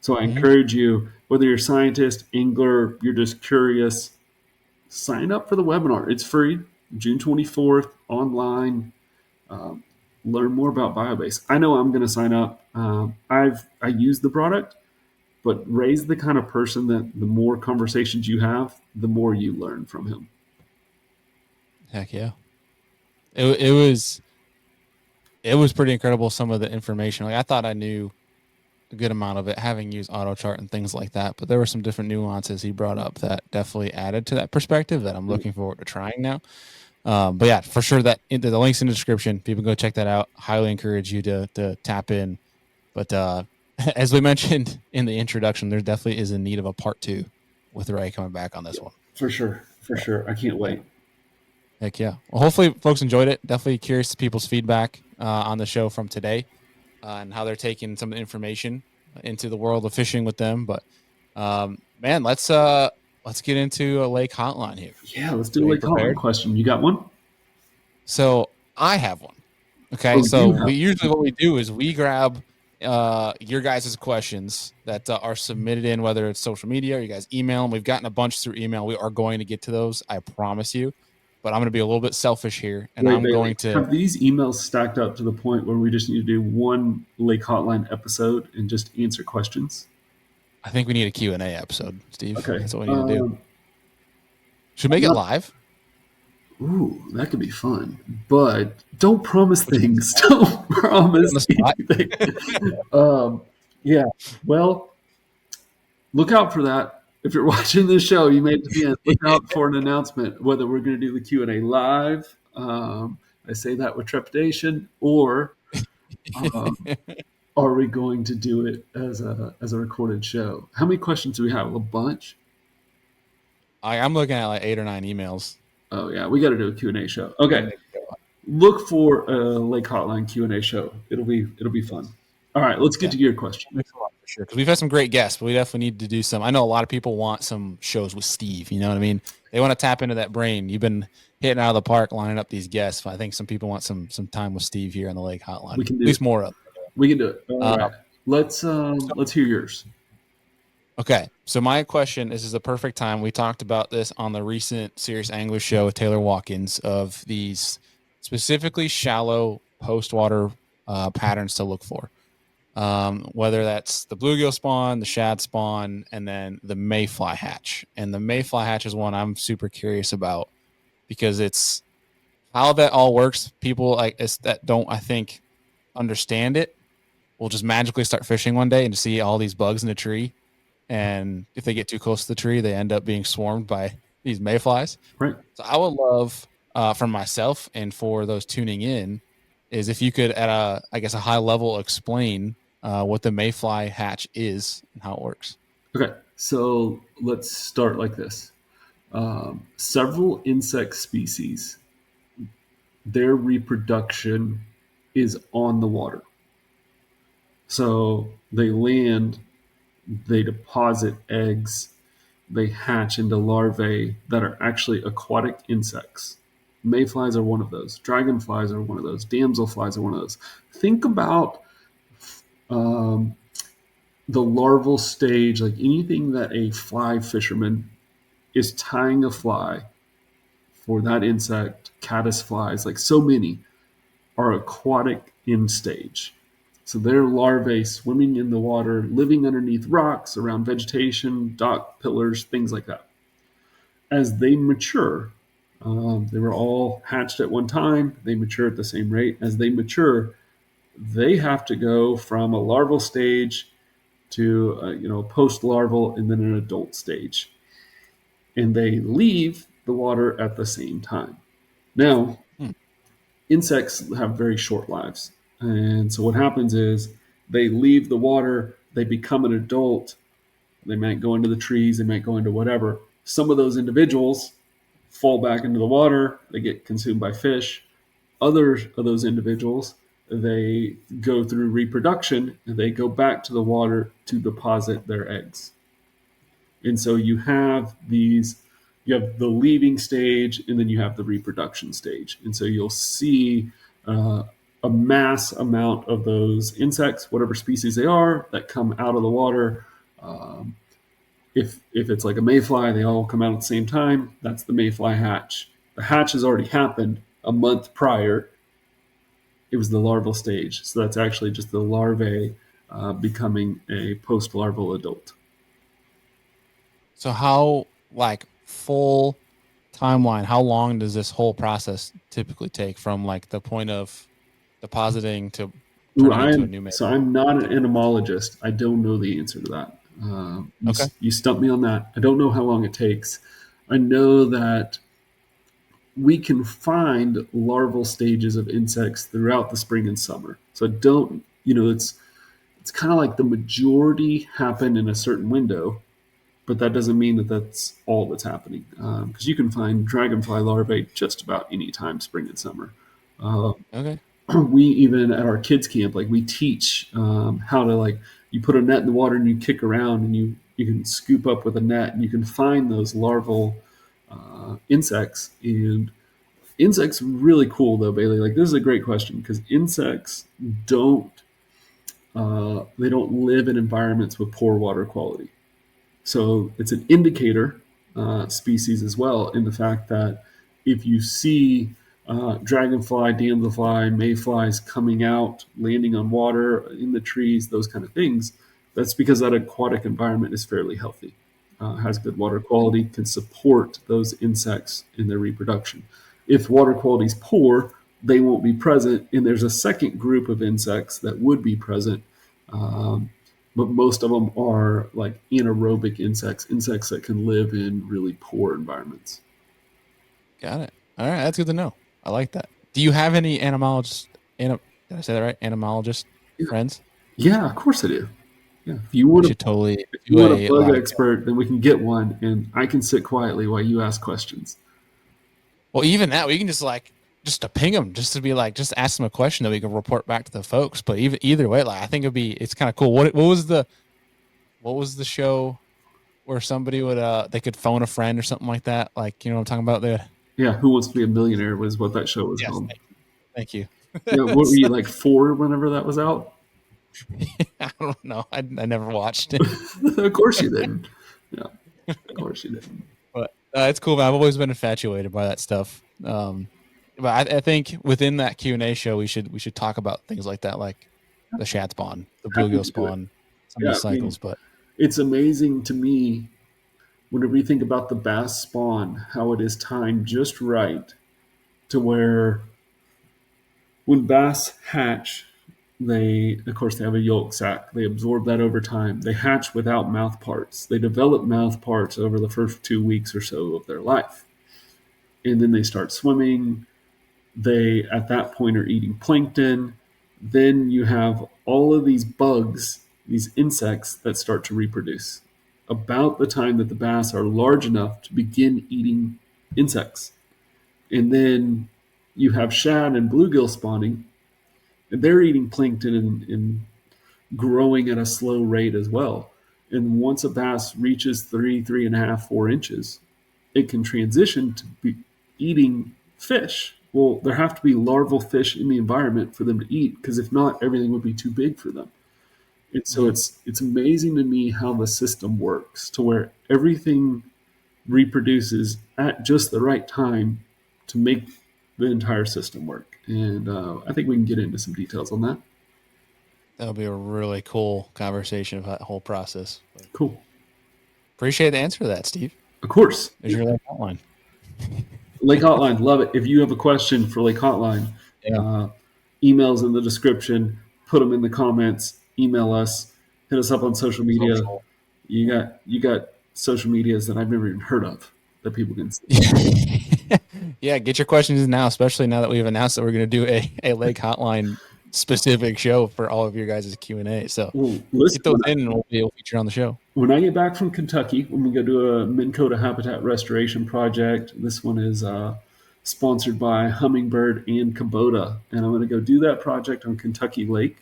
So I Mhm. encourage you, whether you're a scientist, angler, you're just curious, sign up for the webinar. It's free, June 24th, online. Um, Learn more about Biobase. I know I'm going to sign up. I use the product, but Ray's the kind of person that the more conversations you have, the more you learn from him. Heck yeah. It was pretty incredible, some of the information. Like, I thought I knew a good amount of it, having used AutoChart and things like that, but there were some different nuances he brought up that definitely added to that perspective that I'm looking forward to trying now. But yeah, for sure that the link's in the description. People go check that out. Highly encourage you to tap in. But as we mentioned in the introduction, there definitely is a need of a part two with Ray coming back on this one. For sure. For sure. I can't wait. Heck yeah. Well, hopefully folks enjoyed it. Definitely curious to people's feedback on the show from today and how they're taking some of the information into the world of fishing with them. But man, let's get into a lake hotline here. Yeah, let's do a Are you lake hotline prepared? question. You got one? So I have one. Okay. Oh, So you we have. usually what we do is we grab your guys' questions that are submitted in, whether it's social media or you guys email them. We've gotten a bunch through email. We are going to get to those, I promise you. But I'm going to be a little bit selfish here, and Wait, I'm Bailey, going to. have these emails stacked up to the point where we just need to do one lake hotline episode and just answer questions? I think we need a Q&A episode, Steve. Okay. That's what we need to do. Should we make it live? Ooh, that could be fun. But don't promise things. Don't promise anything. Yeah. Well, look out for that. If you're watching this show, you made it to the end. Look out for an announcement whether we're going to do the Q&A live. I say that with trepidation, or are we going to do it as a recorded show? How many questions do we have? A bunch. I'm looking at like 8 or 9 emails. Oh yeah, we got to do a Q&A show. Okay, look for a Lake Hotline Q&A show. It'll be fun. All right, let's get to your question. For sure, because we've had some great guests, but we definitely need to do some. I know a lot of people want some shows with Steve. You know what I mean? They want to tap into that brain. You've been hitting out of the park lining up these guests. But I think some people want some time with Steve here on the Lake Hotline. We can do at least more of. We can do it. All right. Let's hear yours. Okay, so my question, this is a perfect time. We talked about this on the recent Serious Angler show with Taylor Watkins of these specifically shallow post-water patterns to look for. Whether that's the bluegill spawn, the shad spawn, and then the mayfly hatch. And the mayfly hatch is one I'm super curious about because it's how that all works. People like that don't, I think, understand it will just magically start fishing one day and see all these bugs in the tree. And if they get too close to the tree, they end up being swarmed by these mayflies. Right. So I would love for myself and for those tuning in is if you could at a high level explain what the mayfly hatch is and how it works. Okay, so let's start like this. Several insect species, their reproduction is on the water. So they land, they deposit eggs, they hatch into larvae that are actually aquatic insects. Mayflies are one of those. Dragonflies are one of those. Damselflies are one of those. Think about the larval stage, like anything that a fly fisherman is tying a fly for that insect, caddis flies, like so many are aquatic in stage. So they're larvae swimming in the water, living underneath rocks, around vegetation, dock pillars, things like that. As they mature, they were all hatched at one time. They mature at the same rate. As they mature, they have to go from a larval stage to a post-larval and then an adult stage. And they leave the water at the same time. Now, insects have very short lives. And so what happens is they leave the water, they become an adult, they might go into the trees, they might go into whatever. Some of those individuals fall back into the water, they get consumed by fish. Other of those individuals, they go through reproduction and they go back to the water to deposit their eggs. And so you have the leaving stage and then you have the reproduction stage. And so you'll see a mass amount of those insects, whatever species they are, that come out of the water. If it's like a mayfly, they all come out at the same time. That's the mayfly hatch. The hatch has already happened a month prior. It was the larval stage. So that's actually just the larvae becoming a post-larval adult. So how, like, full timeline, how long does this whole process typically take from like the point of depositing to turning into a new mayfly? So I'm not an entomologist. I don't know the answer to that. You stumped me on that. I don't know how long it takes. I know that we can find larval stages of insects throughout the spring and summer. So don't, it's kind of like the majority happen in a certain window, but that doesn't mean that that's all that's happening. Because you can find dragonfly larvae just about any time, spring and summer. Uh, Okay. we even at our kids camp, like we teach how to, like, you put a net in the water and you kick around and you can scoop up with a net and you can find those larval insects. And insects really cool though, Bailey. Like, this is a great question because insects don't they don't live in environments with poor water quality. So it's an indicator species as well, in the fact that if you see dragonfly, damselfly, mayflies coming out, landing on water, in the trees, those kind of things, that's because that aquatic environment is fairly healthy, has good water quality, can support those insects in their reproduction. If water quality is poor, they won't be present, and there's a second group of insects that would be present. Um, but most of them are like anaerobic insects, insects that can live in really poor environments. Got it. All right, that's good to know. I like that. Do you have any entomologists? Did I say that right? Entomologist Yeah, friends? yeah, of course I do. Yeah, We should totally if you do want a a bug like. expert, then we can get one, and I can sit quietly while you ask questions. Well, even that we can just to ping them, just to be like, just ask them a question that we can report back to the folks. But even either way, like I think it's kind of cool. What was the show where somebody would they could phone a friend or something like that? Like, you know what I'm talking about there? Yeah, Who Wants to Be a Millionaire was what that show was Yes. called. Thank you. Yeah, what were you, like, 4 whenever that was out? I don't know. I never watched it. Of course you didn't. Yeah, of course you didn't. But it's cool, man. I've always been infatuated by that stuff. But I think within that Q&A show, we should talk about things like that, like the shad spawn, the Happy bluegill to do it. spawn, some of Yeah, these I mean, cycles. But it's amazing to me whenever you think about the bass spawn, how it is timed just right to where when bass hatch, they, of course, they have a yolk sac. They absorb that over time. They hatch without mouth parts. They develop mouth parts over the first 2 weeks or so of their life. And then they start swimming. They, at that point, are eating plankton. Then you have all of these bugs, these insects that start to reproduce about the time that the bass are large enough to begin eating insects. And then you have shad and bluegill spawning, and they're eating plankton and growing at a slow rate as well. And once a bass reaches 3.5, 4 inches, it can transition to be eating fish. Well, there have to be larval fish in the environment for them to eat, because if not, everything would be too big for them. And so Mhm. it's amazing to me how the system works, to where everything reproduces at just the right time to make the entire system work. And I think we can get into some details on that. That'll be a really cool conversation of that whole process. But Cool. appreciate the answer to that, Steve. Of course. There's your link outline. Lake Hotline, love it. If you have a question for Lake Hotline, Yeah. uh, emails in the description, put them in the comments, email us, hit us up on social media. Social. You got social medias that I've never even heard of that people can see. Yeah, get your questions in now, especially now that we've announced that we're going to do a lake hotline specific show for all of your guys' Q&A. So Well, listen, get those in and we'll be able to feature on the show. when I get back from Kentucky, when we go do a Minn Kota habitat restoration project, this one is sponsored by Hummingbird and Kubota, and I'm going to go do that project on Kentucky Lake.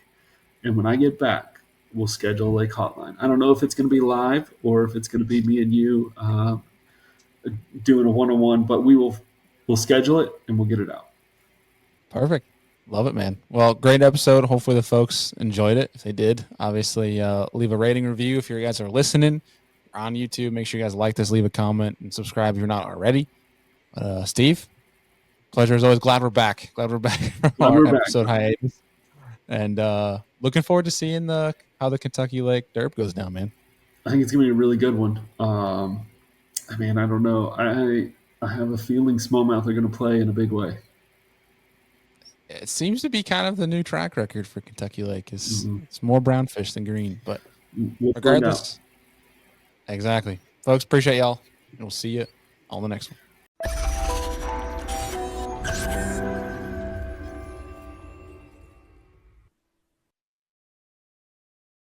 And when I get back, we'll schedule a Lake Hotline. I don't know if it's going to be live or if it's going to be me and you doing a one-on-one, but we'll schedule it and we'll get it out. Perfect. Love it, man. Well, great episode. Hopefully the folks enjoyed it. If they did, obviously leave a rating review if you guys are listening. You're on YouTube, make sure you guys like this, leave a comment, and subscribe if you're not already. Steve, pleasure as always. Glad we're back. Glad we're back from Glad our we're back. episode hiatus. And looking forward to seeing how the Kentucky Lake Derp goes down, man. I think it's going to be a really good one. I mean, I don't know. I have a feeling smallmouth are going to play in a big way. It seems to be kind of the new track record for Kentucky Lake. Is Mhm. It's more brown fish than green, but We'll find out. regardless, exactly, folks. Appreciate y'all, and we'll see you on the next one.